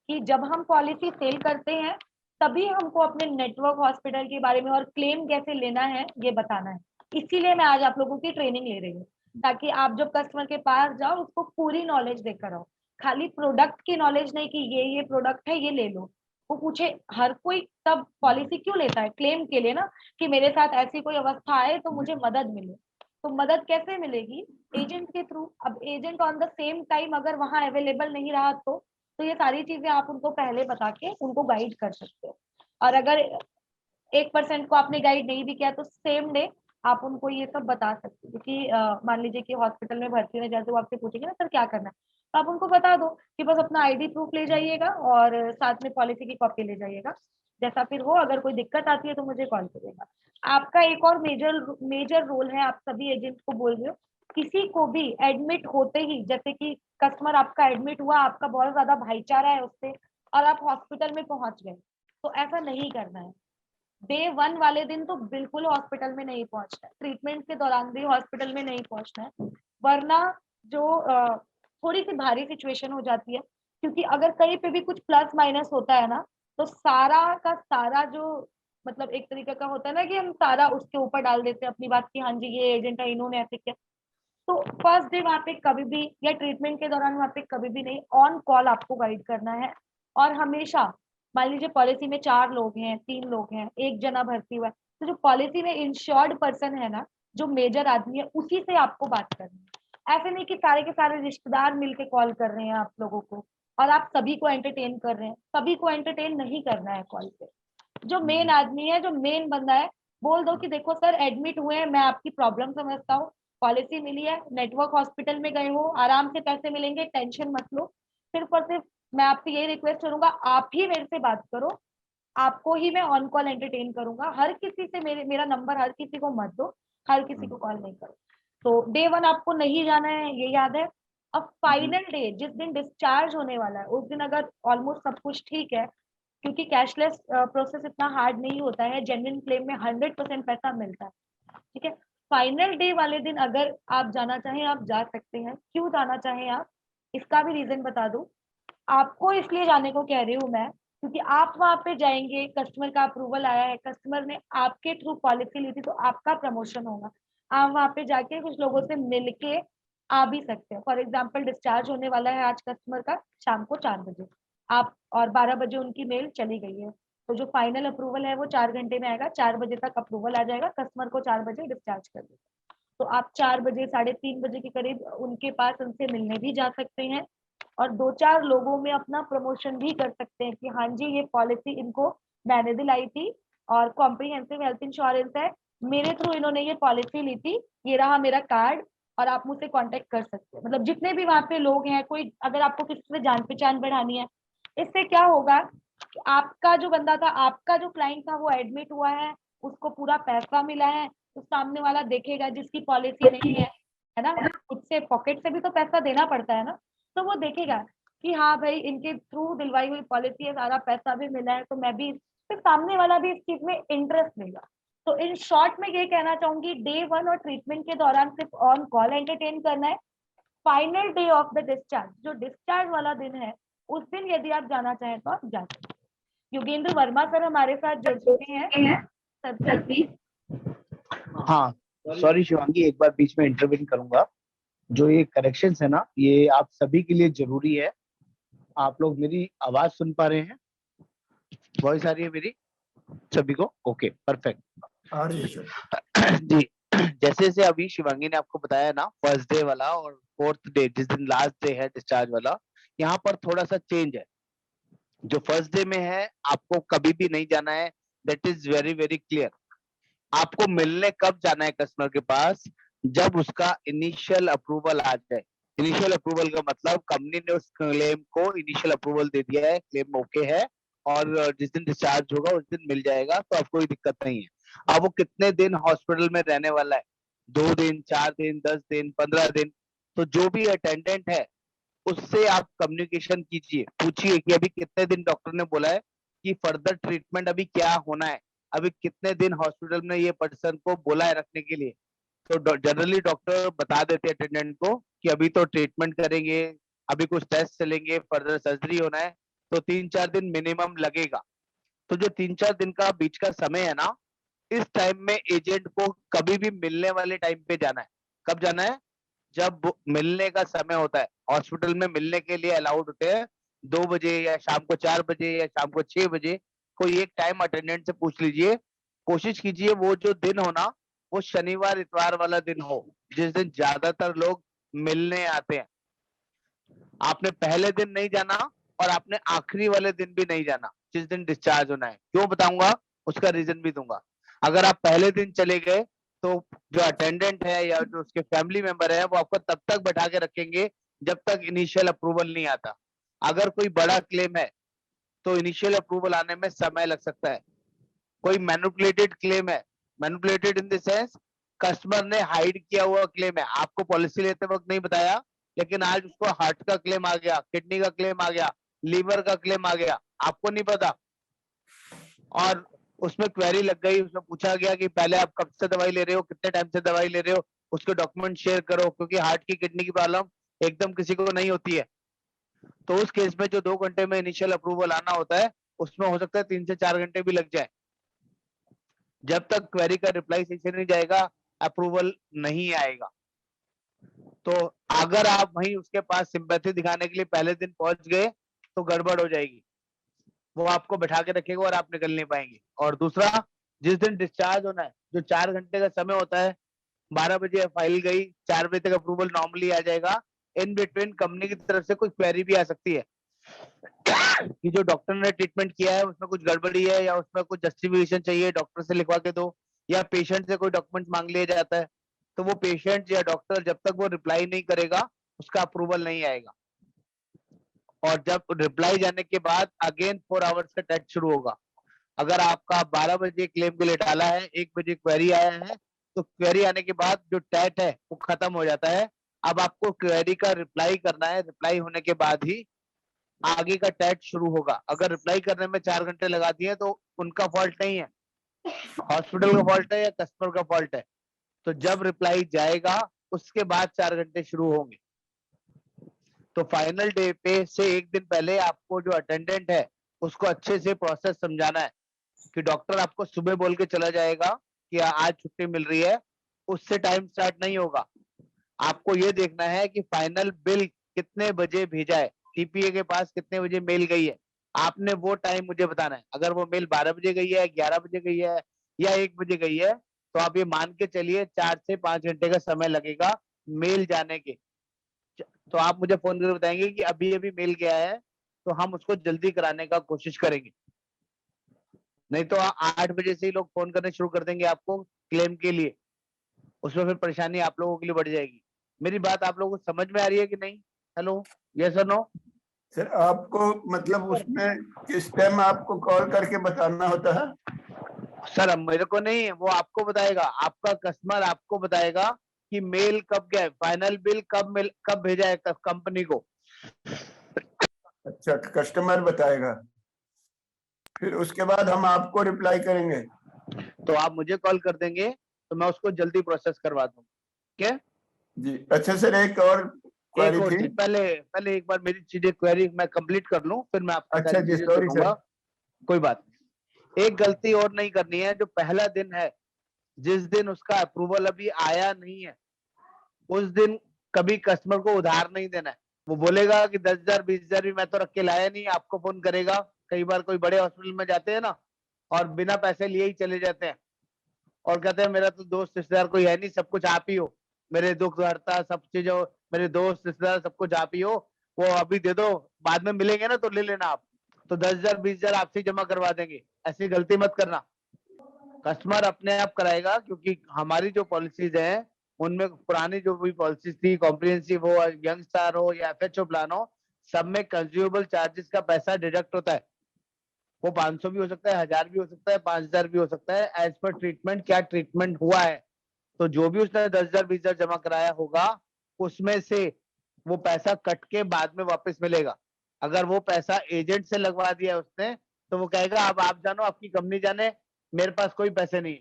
S1: कि जब हम पॉलिसी सेल करते हैं तभी हमको अपने नेटवर्क हॉस्पिटल के बारे में और क्लेम कैसे लेना है ये बताना है। इसीलिए मैं आज आप लोगों की ट्रेनिंग ले रही हूँ ताकि आप जब कस्टमर के पास जाओ उसको पूरी नॉलेज देकर आओ, खाली प्रोडक्ट की नॉलेज नहीं कि ये प्रोडक्ट है ये ले लो। वो पूछे, हर कोई तब पॉलिसी क्यों लेता है? क्लेम के लिए ना, कि मेरे साथ ऐसी कोई अवस्था आए तो मुझे मदद मिले। तो मदद कैसे मिलेगी? एजेंट के थ्रू। अब agent on the same time अगर वहां अवेलेबल नहीं रहा तो ये सारी चीजें आप उनको पहले बता के उनको गाइड कर सकते हो। और अगर 1% को आपने गाइड नहीं भी किया तो सेम डे आप उनको ये सब बता सकते हो कि मान लीजिए कि हॉस्पिटल में भर्ती होने जैसे वो आपसे पूछेंगे ना सर क्या करना है, तो आप उनको बता दो कि बस अपना आईडी प्रूफ ले जाइएगा और साथ में पॉलिसी की कॉपी ले जाइएगा। जैसा फिर हो, अगर कोई दिक्कत आती है तो मुझे कॉल करिएगा। आपका एक और मेजर मेजर रोल है, आप सभी एजेंट को बोल रहे हो, किसी को भी एडमिट होते ही, जैसे कि कस्टमर आपका एडमिट हुआ, आपका बहुत ज्यादा भाईचारा है उससे और आप हॉस्पिटल में पहुंच गए, तो ऐसा नहीं करना है। डे 1 वाले दिन तो बिल्कुल हॉस्पिटल में नहीं पहुंचना है, ट्रीटमेंट के दौरान भी हॉस्पिटल में नहीं पहुंचना है, वरना जो थोड़ी सी भारी सिचुएशन हो जाती है। क्योंकि अगर कहीं पे भी कुछ प्लस माइनस होता है ना, तो सारा का सारा जो मतलब एक तरीके का होता है ना कि हम सारा उसके ऊपर डाल देते हैं अपनी बात की, हाँ जी ये एजेंट है इन्होंने ऐसे किया। तो फर्स्ट डे वहां पे कभी भी या ट्रीटमेंट के दौरान वहां पे कभी भी नहीं, ऑन कॉल आपको गाइड करना है। और हमेशा मान लीजिए पॉलिसी में 4 लोग हैं, 3 लोग हैं, एक जना भर्ती हुआ है, तो जो पॉलिसी में इंश्योर्ड पर्सन है ना, जो मेजर आदमी है, उसी से आपको बात करनी है। ऐसे नहीं कि सारे के सारे रिश्तेदार मिलके कॉल कर रहे हैं आप लोगों को और आप सभी को एंटरटेन कर रहे हैं, सभी को एंटरटेन नहीं करना है कॉल पे। जो मेन आदमी है, जो मेन बंदा है, बोल दो कि देखो सर एडमिट हुए हैं, मैं आपकी प्रॉब्लम समझता हूँ, पॉलिसी मिली है, नेटवर्क हॉस्पिटल में गए हो, आराम से पैसे मिलेंगे, टेंशन मत लो। सिर्फ और सिर्फ मैं आपसे यही रिक्वेस्ट करूंगा, आप ही मेरे से बात करो, आपको ही मैं ऑन कॉल एंटरटेन करूंगा, हर किसी से मेरा नंबर हर किसी को मत दो, हर किसी को कॉल नहीं करो। तो डे 1 आपको नहीं जाना है, ये याद है। अब फाइनल डे जिस दिन डिस्चार्ज होने वाला है उस दिन अगर ऑलमोस्ट सब कुछ ठीक है, क्योंकि कैशलेस प्रोसेस इतना हार्ड नहीं होता है, जेन्युइन क्लेम में 100% पैसा मिलता है। ठीक है, फाइनल डे वाले दिन अगर आप जाना चाहें आप जा सकते हैं। क्यों जाना चाहें आप, इसका भी रीजन बता दूं। आपको इसलिए जाने को कह रही हूँ मैं, क्योंकि आप वहां पे जाएंगे, कस्टमर का अप्रूवल आया है, कस्टमर ने आपके थ्रू पॉलिसी ली थी, तो आपका प्रमोशन होगा। आप वहां पे जाके कुछ लोगों से मिलके आ भी सकते हैं। फॉर एग्जाम्पल डिस्चार्ज होने वाला है आज कस्टमर का शाम को 4 बजे, आप और 12 बजे उनकी मेल चली गई है, तो जो फाइनल अप्रूवल है वो 4 घंटे में आएगा, 4 बजे तक अप्रूवल आ जाएगा, कस्टमर को 4 बजे डिस्चार्ज कर देगा। तो आप 4 बजे 3:30 बजे के करीब उनके पास उनसे मिलने भी जा सकते हैं और 2-4 लोगों में अपना प्रमोशन भी कर सकते हैं कि हाँ जी ये पॉलिसी इनको मैंने दिलाई थी और कॉम्प्रिहेंसिव हेल्थ इंश्योरेंस है, मेरे थ्रू इन्होंने ये पॉलिसी ली थी, ये रहा मेरा कार्ड, और आप मुझसे कांटेक्ट कर सकते हैं। मतलब जितने भी वहां पे लोग हैं, कोई अगर आपको किसी से जान पहचान बढ़ानी है, इससे क्या होगा कि आपका जो बंदा था, आपका जो क्लाइंट था वो एडमिट हुआ है, उसको पूरा पैसा मिला है, तो सामने वाला देखेगा जिसकी पॉलिसी नहीं है ना, खुद से पॉकेट से भी तो पैसा देना पड़ता है ना, तो वो देखेगा कि हाँ भाई इनके थ्रू दिलवाई हुई पॉलिसी है, सारा पैसा भी मिला है, तो मैं भी फिर सामने वाला भी इस चीज में इंटरेस्ट लेगा। तो इन शॉर्ट में ये कहना चाहूंगी, डे 1 और ट्रीटमेंट के दौरान सिर्फ ऑन कॉल एंटरटेन करना है। Final day of the discharge, जो डिस्चार्ज वाला दिन है, उस दिन यदि आप जाना चाहें तो आप जा सकते हैं। योगेंद्र वर्मा सर हमारे साथ जुड़ चुके हैं। Sir please.
S3: हाँ, सॉरी शिवांगी, एक बार बीच में इंटरवीन करूंगा। जो ये करेक्शंस है ना, ये आप सभी के लिए जरूरी है। आप लोग मेरी आवाज सुन पा रहे हैं? वॉइस आ रही है मेरी सभी को? Okay, perfect.
S2: आ रही है सर।
S3: जी, जैसे जैसे अभी शिवांगी ने आपको बताया ना, फर्स्ट डे वाला और फोर्थ डे, जिस दिन लास्ट डे है डिस्चार्ज वाला, यहाँ पर थोड़ा सा चेंज है। जो फर्स्ट डे में है, आपको कभी भी नहीं जाना है, that is very very clear. आपको मिलने कब जाना है कस्टमर के पास? जब उसका इनिशियल अप्रूवल आ जाए। इनिशियल अप्रूवल का मतलब कंपनी ने उस क्लेम को इनिशियल अप्रूवल दे दिया है, क्लेम ओके है, और जिस दिन डिस्चार्ज होगा उस दिन मिल जाएगा, तो आपको कोई दिक्कत नहीं है। अब वो कितने दिन हॉस्पिटल में रहने वाला है, 2 दिन, 4 दिन, 10 दिन, 15 दिन, तो जो भी अटेंडेंट है उससे आप कम्युनिकेशन कीजिए, पूछिए कि अभी कितने दिन डॉक्टर ने बोला है कि फर्दर ट्रीटमेंट अभी क्या होना है, अभी कितने दिन हॉस्पिटल में ये पर्सन को बोला है रखने के लिए। तो जनरली डॉक्टर बता देते हैं अटेंडेंट को कि अभी तो ट्रीटमेंट करेंगे, अभी कुछ टेस्ट चलेंगे, फर्दर सर्जरी होना है, तो 3-4 दिन मिनिमम लगेगा। तो जो 3-4 दिन का बीच का समय है ना, इस टाइम में एजेंट को कभी भी मिलने वाले टाइम पे जाना है। कब जाना है? जब मिलने का समय होता है। हॉस्पिटल में मिलने के लिए अलाउड होते हैं 2 बजे या शाम को 4 बजे या शाम को 6 बजे। कोई एक टाइम अटेंडेंट से पूछ लीजिए। कोशिश कीजिए वो जो दिन हो ना, वो शनिवार इतवार वाला दिन हो, जिस दिन ज्यादातर लोग मिलने आते हैं। आपने पहले दिन नहीं जाना और आपने आखिरी वाले दिन भी नहीं जाना, जिस दिन डिस्चार्ज होना है। क्यों बताऊंगा, उसका रीजन भी दूंगा। अगर आप पहले दिन चले गए तो जो अटेंडेंट है या जो उसके फैमिली मेंबर है, वो आपको तब तक बैठा के रखेंगे जब तक इनिशियल अप्रूवल नहीं आता। अगर कोई बड़ा क्लेम है तो इनिशियल अप्रूवल आने में समय लग सकता है। कोई मैनिपुलेटेड क्लेम है, manipulated in the sense customer ने हाइड किया हुआ क्लेम है, आपको पॉलिसी लेते वक्त नहीं बताया, लेकिन आज उसको हार्ट का क्लेम आ गया, किडनी का क्लेम आ गया, लीवर का क्लेम आ गया, आपको नहीं पता, और उसमें क्वेरी लग गई, उसमें पूछा गया कि पहले आप कब से दवाई ले रहे हो, कितने टाइम से दवाई ले रहे हो, उसके डॉक्यूमेंट शेयर करो, क्योंकि हार्ट की किडनी की प्रॉब्लम एकदम किसी को नहीं होती है। तो उस केस में जो 2 घंटे में इनिशियल अप्रूवल आना होता है, उसमें हो सकता है 3 से 4 घंटे भी लग जाए। जब तक क्वेरी का रिप्लाई सही से नहीं जाएगा, अप्रूवल नहीं आएगा। तो अगर आप वहीं उसके पास सिंपैथी दिखाने के लिए पहले दिन पहुंच गए तो गड़बड़ हो जाएगी, वो आपको बैठा के रखेगा और आप निकल नहीं पाएंगे। और दूसरा, जिस दिन डिस्चार्ज होना है, जो 4 घंटे का समय होता है, 12 बजे फाइल गई, 4 बजे तक अप्रूवल नॉर्मली आ जाएगा। इन बिटवीन कंपनी की तरफ से कोई क्वेरी भी आ सकती है कि जो डॉक्टर ने ट्रीटमेंट किया है उसमें कुछ गड़बड़ी है, या उसमें कुछ जस्टिफिकेशन चाहिए, डॉक्टर से लिखवा के दो, या पेशेंट से कोई डॉक्यूमेंट मांग लिया जाता है। तो वो पेशेंट या डॉक्टर जब तक वो रिप्लाई नहीं करेगा, उसका अप्रूवल नहीं आएगा। और जब रिप्लाई जाने के बाद अगेन 4 आवर्स का टेस्ट शुरू होगा। अगर आपका 12 बजे क्लेम के लिए डाला है, 1 बजे क्वेरी आया है, तो क्वेरी आने के बाद जो टेट है वो खत्म हो जाता है। अब आपको क्वेरी का रिप्लाई करना है, रिप्लाई होने के बाद ही आगे का टेट शुरू होगा। अगर रिप्लाई करने में 4 घंटे लगा दिए तो उनका फॉल्ट नहीं है, हॉस्पिटल का फॉल्ट है या कस्टमर का फॉल्ट है। तो जब रिप्लाई जाएगा उसके बाद 4 घंटे शुरू होंगे। तो फाइनल डे पे से एक दिन पहले आपको जो अटेंडेंट है उसको अच्छे से प्रोसेस समझाना है कि डॉक्टर आपको सुबह बोल के चला जाएगा कि आज छुट्टी मिल रही है, उससे टाइम स्टार्ट नहीं होगा। आपको ये देखना है कि फाइनल बिल कितने बजे भेजा है, टीपीए के पास कितने बजे मेल गई है, आपने वो टाइम मुझे बताना है। अगर वो मेल 12 बजे गई है, 11 बजे गई है या 1 बजे गई है, तो आप ये मान के चलिए 4 से 5 घंटे का समय लगेगा मेल जाने के। तो आप मुझे फोन करके बताएंगे कि अभी अभी मेल गया है, तो हम उसको जल्दी कराने का कोशिश करेंगे। नहीं तो 8 बजे से ही लोग फोन करने शुरू कर देंगे आपको क्लेम के लिए, उसमें फिर परेशानी आप लोगों के लिए बढ़ जाएगी। मेरी बात आप लोगों को समझ में आ रही है कि नहीं? हेलो, यस और नो?
S2: सर आपको मतलब उसमें किस टाइम आपको कॉल करके बताना होता है?
S3: सर अब मेरे को नहीं, वो आपको बताएगा, आपका कस्टमर आपको बताएगा कि मेल कब गया, फाइनल बिल कब भेजा है कंपनी को।
S2: अच्छा, कस्टमर बताएगा। फिर उसके बाद हम आपको रिप्लाई करेंगे।
S3: तो आप मुझे कॉल कर देंगे तो मैं उसको जल्दी प्रोसेस करवा दूंगा। ठीक है?
S2: जी अच्छा सर, एक और
S3: एक
S2: क्वेरी
S3: और
S2: थी।
S3: चीज, पहले एक बार मेरी चीजें क्वेरी मैं कंप्लीट कर लूं, फिर मैं आपकी
S2: अच्छा
S3: सारी
S2: जी,
S3: चीजें
S2: सॉरी
S3: सुनूंगा।
S2: सर।
S3: कोई बात नहीं। एक गलती और नहीं करनी है। जो पहला दिन है, जिस दिन उसका अप्रूवल अभी आया नहीं है, उस दिन कभी कस्टमर को उधार नहीं देना है। वो बोलेगा कि 10,000 20,000 भी मैं तो रख के लाया नहीं, आपको फोन करेगा। कई बार कोई बड़े हॉस्पिटल में जाते हैं ना, और बिना पैसे लिए ही चले जाते हैं और कहते हैं मेरा तो दोस्त रिश्तेदार कोई है नहीं, सब कुछ आप ही हो, मेरे दुख हरता सब चीजों, मेरे दोस्त रिश्तेदार सब कुछ आप ही हो, वो अभी दे दो, बाद में मिलेंगे ना तो ले लेना आप। तो 10,000 20,000 आपसे जमा करवा देंगे। ऐसी गलती मत करना। कस्टमर अपने आप कराएगा, क्योंकि हमारी जो पॉलिसीज हैं उनमें पुरानी जो भी पॉलिसीज थी, कॉम्प्रिहेंसिव हो, यंग स्टार हो या एफएचओ प्लान हो, सब में कंज्यूमेबल चार्जेस का पैसा डिडक्ट होता है। वो 500 भी हो सकता है, 1,000 भी हो सकता है, 5,000 भी हो सकता है, एज पर ट्रीटमेंट, क्या ट्रीटमेंट हुआ है। तो जो भी उसने 10,000 20,000 जमा कराया होगा, उसमें से वो पैसा कट के बाद में वापस मिलेगा। अगर वो पैसा एजेंट से लगवा दिया उसने, तो वो कहेगा अब आप जानो, आपकी कंपनी जाने, मेरे पास कोई पैसे नहीं।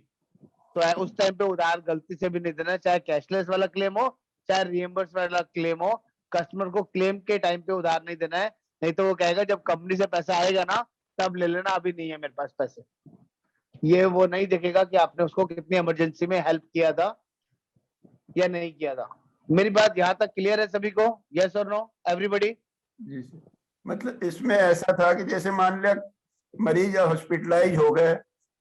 S3: तो उस टाइम पे उधार गलती से भी नहीं देना, चाहे कैशलेस वाला क्लेम हो, चाहे रिएम्बर्स वाला क्लेम हो। कस्टमर को क्लेम के टाइम पे उधार नहीं देना है, नहीं तो वो कहेगा जब कंपनी से पैसा आएगा ना तब ले लेना, अभी नहीं है मेरे पास पैसे। ये वो नहीं देखेगा कि आपने उसको कितनी इमरजेंसी में हेल्प किया था या नहीं किया था। मेरी बात यहाँ तक क्लियर है सभी को? यस और नो एवरीबॉडी?
S2: जी सर, मतलब इसमें ऐसा था कि जैसे मान लिया मरीज हॉस्पिटलाइज हो गए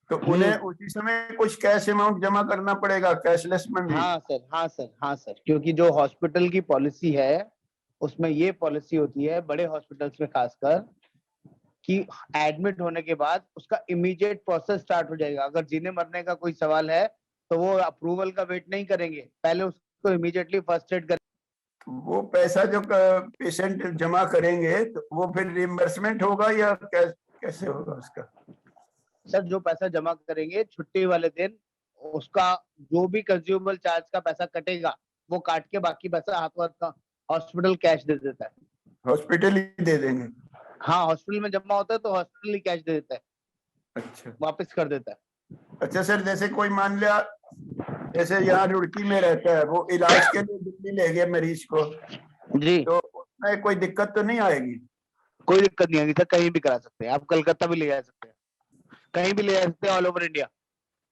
S2: तो उन्हें उसी समय कुछ कैश अमाउंट जमा करना पड़ेगा, कैशलेस में भी?
S3: हाँ सर, हाँ सर, हाँ सर, क्योंकि जो हॉस्पिटल की पॉलिसी है उसमें ये पॉलिसी होती है बड़े हॉस्पिटल्स में खासकर, कि एडमिट होने के बाद उसका इमीडिएट प्रोसेस स्टार्ट हो जाएगा। अगर जीने मरने का कोई सवाल है तो वो अप्रूवल का वेट नहीं करेंगे, पहले उसको इमीडिएटली फर्स्ट एड करेंगे।
S2: वो पैसा जो पेशेंट जमा करेंगे तो वो फिर रिइंबर्समेंट होगा या कैसे होगा उसका?
S3: सर जो पैसा जमा करेंगे छुट्टी वाले दिन, उसका जो भी कंज्यूमेबल चार्ज का पैसा कटेगा वो काट के बाकी पैसा हाथों हाथ का हॉस्पिटल कैश दे देता है।
S2: हॉस्पिटल ही दे देंगे?
S3: हाँ, हॉस्पिटल में जमा होता है तो हॉस्पिटल ही कैश दे देता है,
S2: अच्छा
S3: वापस कर देता है।
S2: अच्छा सर, जैसे कोई मान लिया जैसे यहाँ रुड़की में रहता है, वो इलाज के लिए दिल्ली ले गया मरीज को,
S3: जी,
S2: तो उसमें कोई दिक्कत तो नहीं आएगी?
S3: कोई दिक्कत नहीं आएगी सर, कहीं भी करा सकते हैं आप, कलकत्ता भी ले जा सकते हैं, कहीं भी ले जा सकते हैं, ऑल ओवर इंडिया।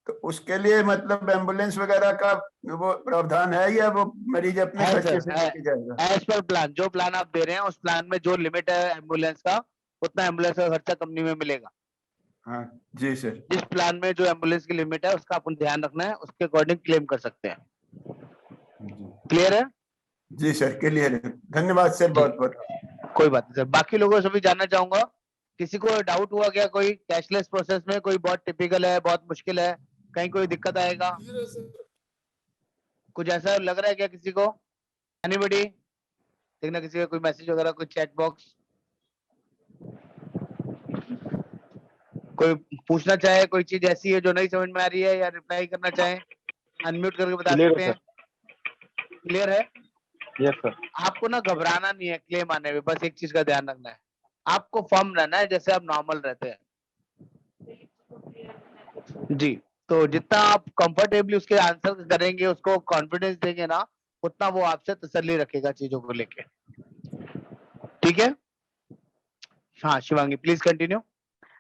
S2: तो उसके लिए मतलब एम्बुलेंस वगैरह का वो प्रावधान है या वो मरीज अपने
S3: है
S2: खर्चे
S3: सर,
S2: से
S3: है।
S2: लेके जाएगा?
S3: एज पर प्लान, जो प्लान आप दे रहे हैं उस प्लान में जो लिमिट है एम्बुलेंस का, उतना एम्बुलेंस का खर्चा कंपनी में मिलेगा।
S2: हाँ जी सर।
S3: जिस प्लान में जो एम्बुलेंस की लिमिट है उसका अपन ध्यान रखना है, उसके अकॉर्डिंग क्लेम कर सकते हैं। क्लियर है?
S2: जी सर, क्लियर है। धन्यवाद सर, बहुत बहुत।
S3: कोई बात नहीं सर। बाकी लोगों से भी जानना चाहूंगा, किसी को डाउट हुआ क्या? कोई कैशलेस प्रोसेस में कोई बहुत टिपिकल है, बहुत मुश्किल है, कहीं कोई दिक्कत आएगा, कुछ ऐसा लग रहा है क्या किसी को? एनीबॉडी? देखना किसी का कोई मैसेज वगैरह, कोई चैट बॉक्स, कोई पूछना चाहे, कोई चीज ऐसी है जो नहीं समझ में आ रही है या रिप्लाई करना चाहे, अनम्यूट करके बता सकते हैं। क्लियर है?
S4: Yes sir.
S3: आपको ना घबराना नहीं है क्लेम आने में, बस एक चीज का ध्यान रखना है, आपको फर्म रहना है जैसे आप नॉर्मल रहते हैं। जी, तो जितना आप कंफर्टेबली उसके आंसर करेंगे, उसको कॉन्फिडेंस देंगे ना, उतना वो आपसे तसल्ली रखेगा चीजों को लेके। ठीक है? हाँ शिवांगी, प्लीज कंटिन्यू।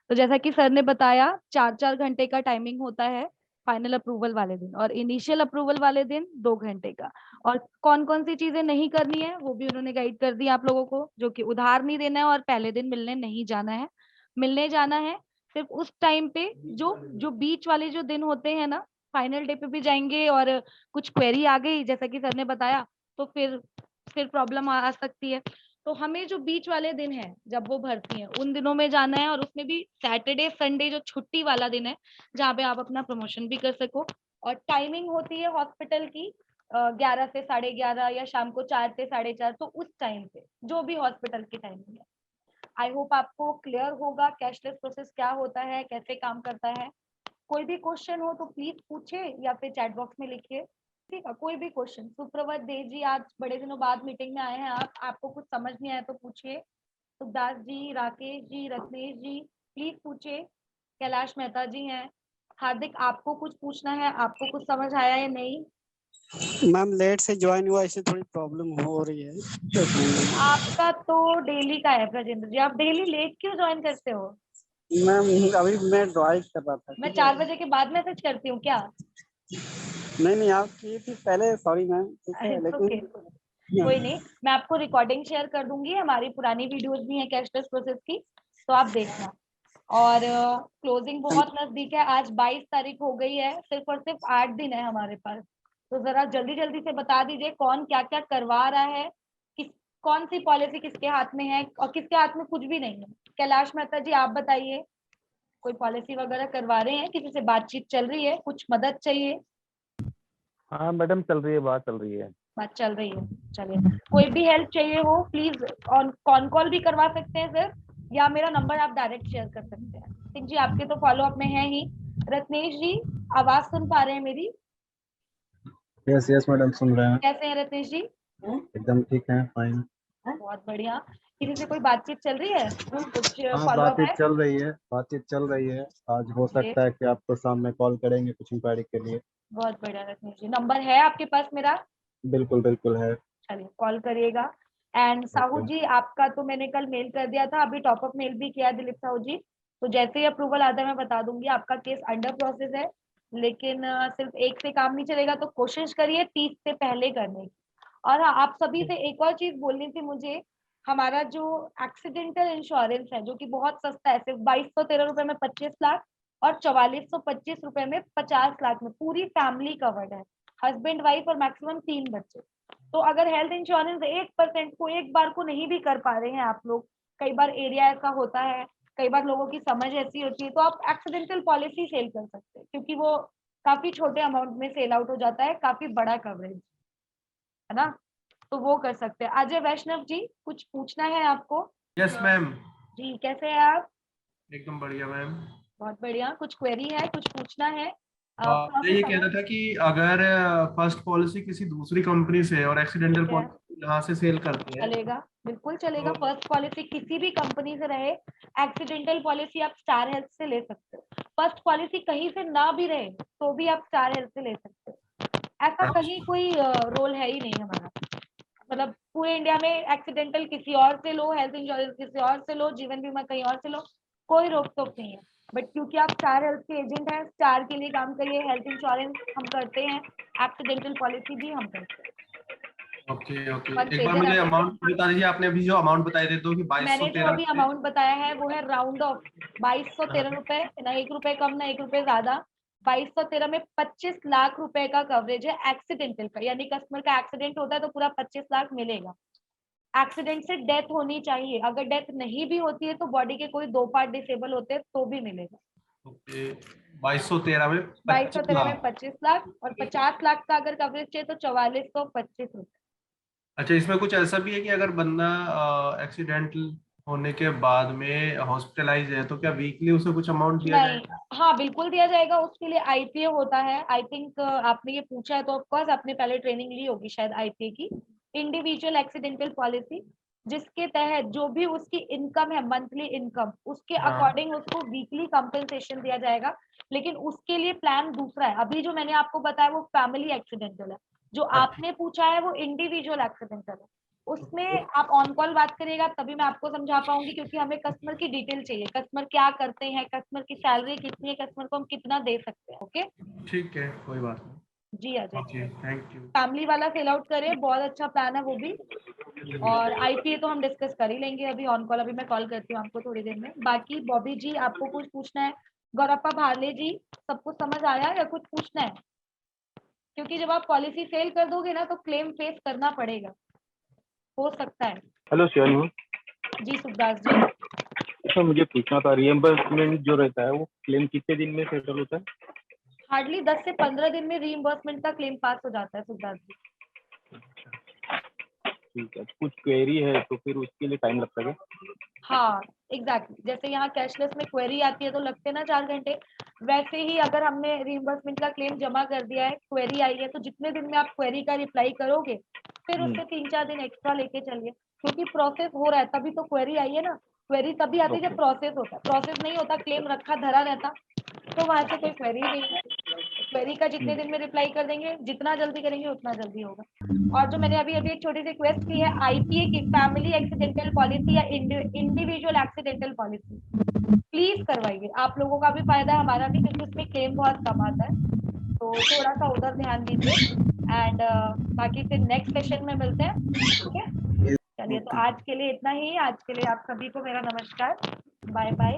S1: तो जैसा कि सर ने बताया 4-4 घंटे का टाइमिंग होता है फाइनल अप्रूवल वाले दिन, और इनिशियल अप्रूवल वाले दिन 2 घंटे का। और कौन कौन सी चीजें नहीं करनी है वो भी उन्होंने गाइड कर दी आप लोगों को, जो कि उधार नहीं देना है और पहले दिन मिलने नहीं जाना है। मिलने जाना है सिर्फ उस टाइम पे जो जो बीच वाले जो दिन होते हैं ना, फाइनल डे पे भी जाएंगे और कुछ क्वेरी आ गई जैसा कि सर ने बताया तो फिर प्रॉब्लम आ सकती है। तो हमें जो बीच वाले दिन है जब वो भरती है उन दिनों में जाना है, और उसमें भी सैटरडे संडे जो छुट्टी वाला दिन है जहाँ पे आप अपना प्रमोशन भी कर सको। और टाइमिंग होती है हॉस्पिटल की 11 से 11:30 या शाम को 4 से 4:30, तो उस टाइम पे जो भी हॉस्पिटल की टाइमिंग है। आई होप आपको क्लियर होगा कैशलेस प्रोसेस क्या होता है, कैसे काम करता है। कोई भी क्वेश्चन हो तो प्लीज पूछे या फिर चैट बॉक्स में लिखिए। ठीक है, कोई भी क्वेश्चन। सुप्रवत दे जी, आज बड़े दिनों बाद मीटिंग में आए हैं आप, आपको कुछ समझ नहीं आया तो पूछिए। सुखदास जी, राकेश जी, रत्नेश जी, प्लीज पूछिए। कैलाश मेहता जी हैं। हार्दिक, आपको कुछ पूछना है? आपको कुछ समझ आया या नहीं?
S4: मैम लेट से ज्वाइन हुआ, इससे थोड़ी प्रॉब्लम हो रही है।
S1: आपका तो डेली का है ब्रजेंद्र जी, आप डेली लेट क्यों ज्वाइन करते हो?
S4: मैम अभी मैं ड्राइव कर रहा था।
S1: मैं 4 बजे के बाद मैसेज करती हूँ क्या?
S4: नहीं आप की थी पहले, सॉरी मैम, ठीक है,
S1: It's
S4: लेकिन
S1: okay. कोई नहीं, मैं आपको रिकॉर्डिंग शेयर कर दूंगी, हमारी पुरानी वीडियोस भी हैं कैशलेस प्रोसेस की, तो आप देखना। और क्लोजिंग बहुत नजदीक है, आज 22 तारीख हो गई है, सिर्फ और सिर्फ 8 दिन है हमारे पास। तो जरा जल्दी जल्दी से बता दीजिए कौन क्या क्या करवा रहा है, किस कौन सी पॉलिसी किसके हाथ में है और किसके हाथ में कुछ भी नहीं है। कैलाश मेहता जी आप बताइए, कोई पॉलिसी वगैरह करवा रहे हैं, किसी से बातचीत चल रही है, कुछ मदद चाहिए?
S5: हाँ मैडम, चल रही है, बात चल रही है।
S1: बात चल रही है, चलिए। कोई भी हेल्प चाहिए हो प्लीज कॉन कॉल भी करवा सकते हैं सर, या मेरा नंबर आप डायरेक्ट शेयर कर सकते हैं। सिंह जी आपके तो फॉलो अप में है ही। रत्नेश जी आवाज सुन पा रहे हैं मेरी?
S6: यस यस मैडम, सुन रहे हैं।
S1: कैसे हैं रत्नेश जी?
S6: एकदम ठीक है, फाइन।
S1: बहुत बढ़िया। किसी से कोई बातचीत चल रही है, कुछ
S6: हाँ,
S1: फॉलो अप
S6: बातचीत
S1: है?
S6: चल रही है, बातचीत चल रही है। आज हो
S1: चलिए,
S6: सकता है कि आपको शाम में कॉल करेंगे कुछ इंक्वायरी के लिए।
S1: बहुत बढ़िया रत्नेश जी, नंबर है आपके पास मेरा?
S6: बिल्कुल बिल्कुल है।
S1: चलिए कॉल करिएगा। And Sahu
S6: okay.
S1: जी आपका तो मैंने कल मेल कर दिया था, अभी टॉपअप मेल भी किया दिलीप साहू जी, तो जैसे ही अप्रूवल आता है मैं बता दूंगी। आपका केस अंडर प्रोसेस है, लेकिन सिर्फ एक से काम नहीं चलेगा, तो कोशिश करिए 30 से पहले करने की। और हाँ, आप सभी से एक और चीज बोलनी थी मुझे, हमारा जो एक्सीडेंटल इंश्योरेंस है जो कि बहुत सस्ता है, सिर्फ 2213 रुपए में 25 लाख और 4425 रुपए में 50 लाख में पूरी फैमिली कवर्ड है, हस्बैंड वाइफ और मैक्सिमम 3 बच्चे। तो अगर हेल्थ इंश्योरेंस 1% को एक बार को नहीं भी कर पा रहे हैं आप लोग, कई बार एरिया ऐसा होता है, कई बार लोगों की समझ ऐसी होती है, तो आप एक्सीडेंटल पॉलिसी सेल कर सकते हैं, क्योंकि वो काफी छोटे अमाउंट में सेल आउट हो जाता है, काफी बड़ा कवरेज है ना, तो वो कर सकते हैं। अजय वैष्णव जी कुछ पूछना है आपको?
S7: यस मैम,
S1: जी कैसे हैं आप?
S7: एकदम बढ़िया मैम।
S1: बहुत बढ़िया, कुछ क्वेरी है, कुछ पूछना है?
S7: मैं ये कह रहा था कि अगर फर्स्ट पॉलिसी किसी दूसरी कंपनी से और एक्सीडेंटल
S1: ठीक है,
S7: पॉलिसी यहाँ से सेल करते हैं
S1: चलेगा, बिल्कुल चलेगा।
S7: तो
S1: फर्स्ट पॉलिसी किसी भी कंपनी से रहे, एक्सीडेंटल पॉलिसी आप स्टार हेल्थ से ले सकते हो। फर्स्ट पॉलिसी कहीं से ना भी रहे तो भी आप स्टार हेल्थ से ले सकते हो, ऐसा कहीं कोई रोल है ही नहीं हमारा। मतलब पूरे इंडिया में एक्सीडेंटल किसी और से लो, हेल्थ इंश्योरेंस किसी और से लो, जीवन बीमा कहीं और से लो, कोई रोक टोक नहीं है। बट क्योंकि आप स्टार हेल्थ के एजेंट हैं, स्टार के लिए काम करिए, हेल्थ इंश्योरेंस हम करते हैं, एक्सीडेंटल पॉलिसी भी हम करते हैं।
S7: ओके ओके,
S1: वन
S7: एक बार
S1: पेजर
S7: मुझे
S1: आपको
S7: अमाउंट बता दीजिए। आपने अभी जो अमाउंट बताए थे तो कि
S1: मैंने जो
S7: 2213
S1: अभी अमाउंट बताया है वो है राउंड ऑफ 2213 रुपए, ना 1 रुपए कम ना 1 रुपए ज्यादा। 2213 में 25 लाख रुपए का कवरेज है एक्सीडेंटल का, यानी कस्टमर का एक्सीडेंट होता है तो पूरा 25 लाख मिलेगा। एक्सीडेंट से डेथ होनी चाहिए, अगर डेथ नहीं भी होती है तो बॉडी के कोई 2 पार्ट डिसेबल होते हैं तो भी मिलेगा।
S7: ओके, 2213 में 25
S1: 2213 में
S7: लाख
S1: 25 लाख और 50 लाख का अगर कवरेज चाहिए तो 4425 रुपए।
S7: अच्छा, इसमें कुछ ऐसा भी है कि अगर बंदा एक्सीडेंटल होने के बाद में हॉस्पिटलाइज है तो क्या वीकली उसे कुछ अमाउंट दिया
S1: नहीं,
S7: जाएगा?
S1: हाँ बिल्कुल दिया जाएगा, उसके लिए आईपीए होता है। आई थिंक आपने ये पूछा है तो ऑफकोर्स आपने पहले ट्रेनिंग ली होगी शायद आईपीए की, इंडिविजुअल एक्सीडेंटल पॉलिसी, जिसके तहत जो भी उसकी इनकम है, मंथली इनकम, उसके
S7: हाँ।
S1: अकॉर्डिंग उसको वीकली कंपनसेशन दिया जाएगा। लेकिन उसके लिए प्लान दूसरा है, अभी जो मैंने आपको बताया वो फैमिली एक्सीडेंटल है, जो आपने पूछा है वो इंडिविजुअल एक्सीडेंटल है। उसमें आप ऑन कॉल बात करिएगा तभी मैं आपको समझा पाऊंगी, क्योंकि हमें कस्टमर की डिटेल चाहिए, कस्टमर क्या करते हैं, कस्टमर की सैलरी कितनी है, कस्टमर को हम कितना दे सकते हैं। ओके
S7: ठीक है, कोई बात नहीं।
S1: जी Ajay,
S7: okay, thank you.
S1: Family वाला फिल आउट करें, बहुत अच्छा प्लान है वो भी। और आईपीए तो हम डिस्कस कर ही लेंगे अभी ऑन कॉल, अभी मैं कॉल करती हूँ आपको थोड़ी देर में। बाकी बॉबी जी आपको कुछ पूछना है? गौरप्पा भाले जी सब कुछ समझ आया या कुछ पूछना है? क्योंकि जब आप पॉलिसी फेल कर दोगे ना तो क्लेम फेस करना पड़ेगा, हो सकता है।
S5: हेलो शिवानी,
S1: जी सुखदास जी,
S5: अच्छा मुझे पूछना था, रिएम्बर्समेंट जो रहता है वो क्लेम कितने दिन में सेटल होता है?
S1: हार्डली 10 से 15 दिन में रीइंबर्समेंट का क्लेम पास हो जाता है सुखदास जी।
S5: ठीक है, कुछ क्वेरी है तो फिर उसके लिए टाइम लगता है?
S1: हाँ एग्जैक्टली, जैसे यहाँ कैशलेस में क्वेरी आती है तो लगते ना 4 घंटे, वैसे ही अगर हमने रीइंबर्समेंट का क्लेम जमा कर दिया है, क्वेरी आई है, तो जितने दिन में आप क्वेरी का रिप्लाई करोगे फिर उससे 3-4 दिन एक्स्ट्रा लेके चलिए, क्योंकि प्रोसेस हो रहा है तभी तो क्वेरी आई है ना। क्वेरी तभी आती है जब प्रोसेस होता है, प्रोसेस नहीं होता, क्लेम रखा धरा रहता, तो वहां से कोई क्वेरी नहीं है। क्वेरी का जितने दिन में रिप्लाई कर देंगे, जितना जल्दी करेंगे उतना जल्दी होगा। और जो मैंने अभी अभी एक छोटी सी रिक्वेस्ट की है, आईपीए की फैमिली एक्सीडेंटल पॉलिसी या इंडिविजुअल एक्सीडेंटल पॉलिसी प्लीज करवाइए, आप लोगों का भी फायदा है, हमारा भी, क्योंकि उसमें क्लेम बहुत कम आता है, तो थोड़ा सा उधर ध्यान दीजिए। एंड बाकी फिर नेक्स्ट सेशन में मिलते हैं, ठीक है? चलिए, तो आज के लिए इतना ही। आज के लिए आप सभी को मेरा नमस्कार, बाय बाय।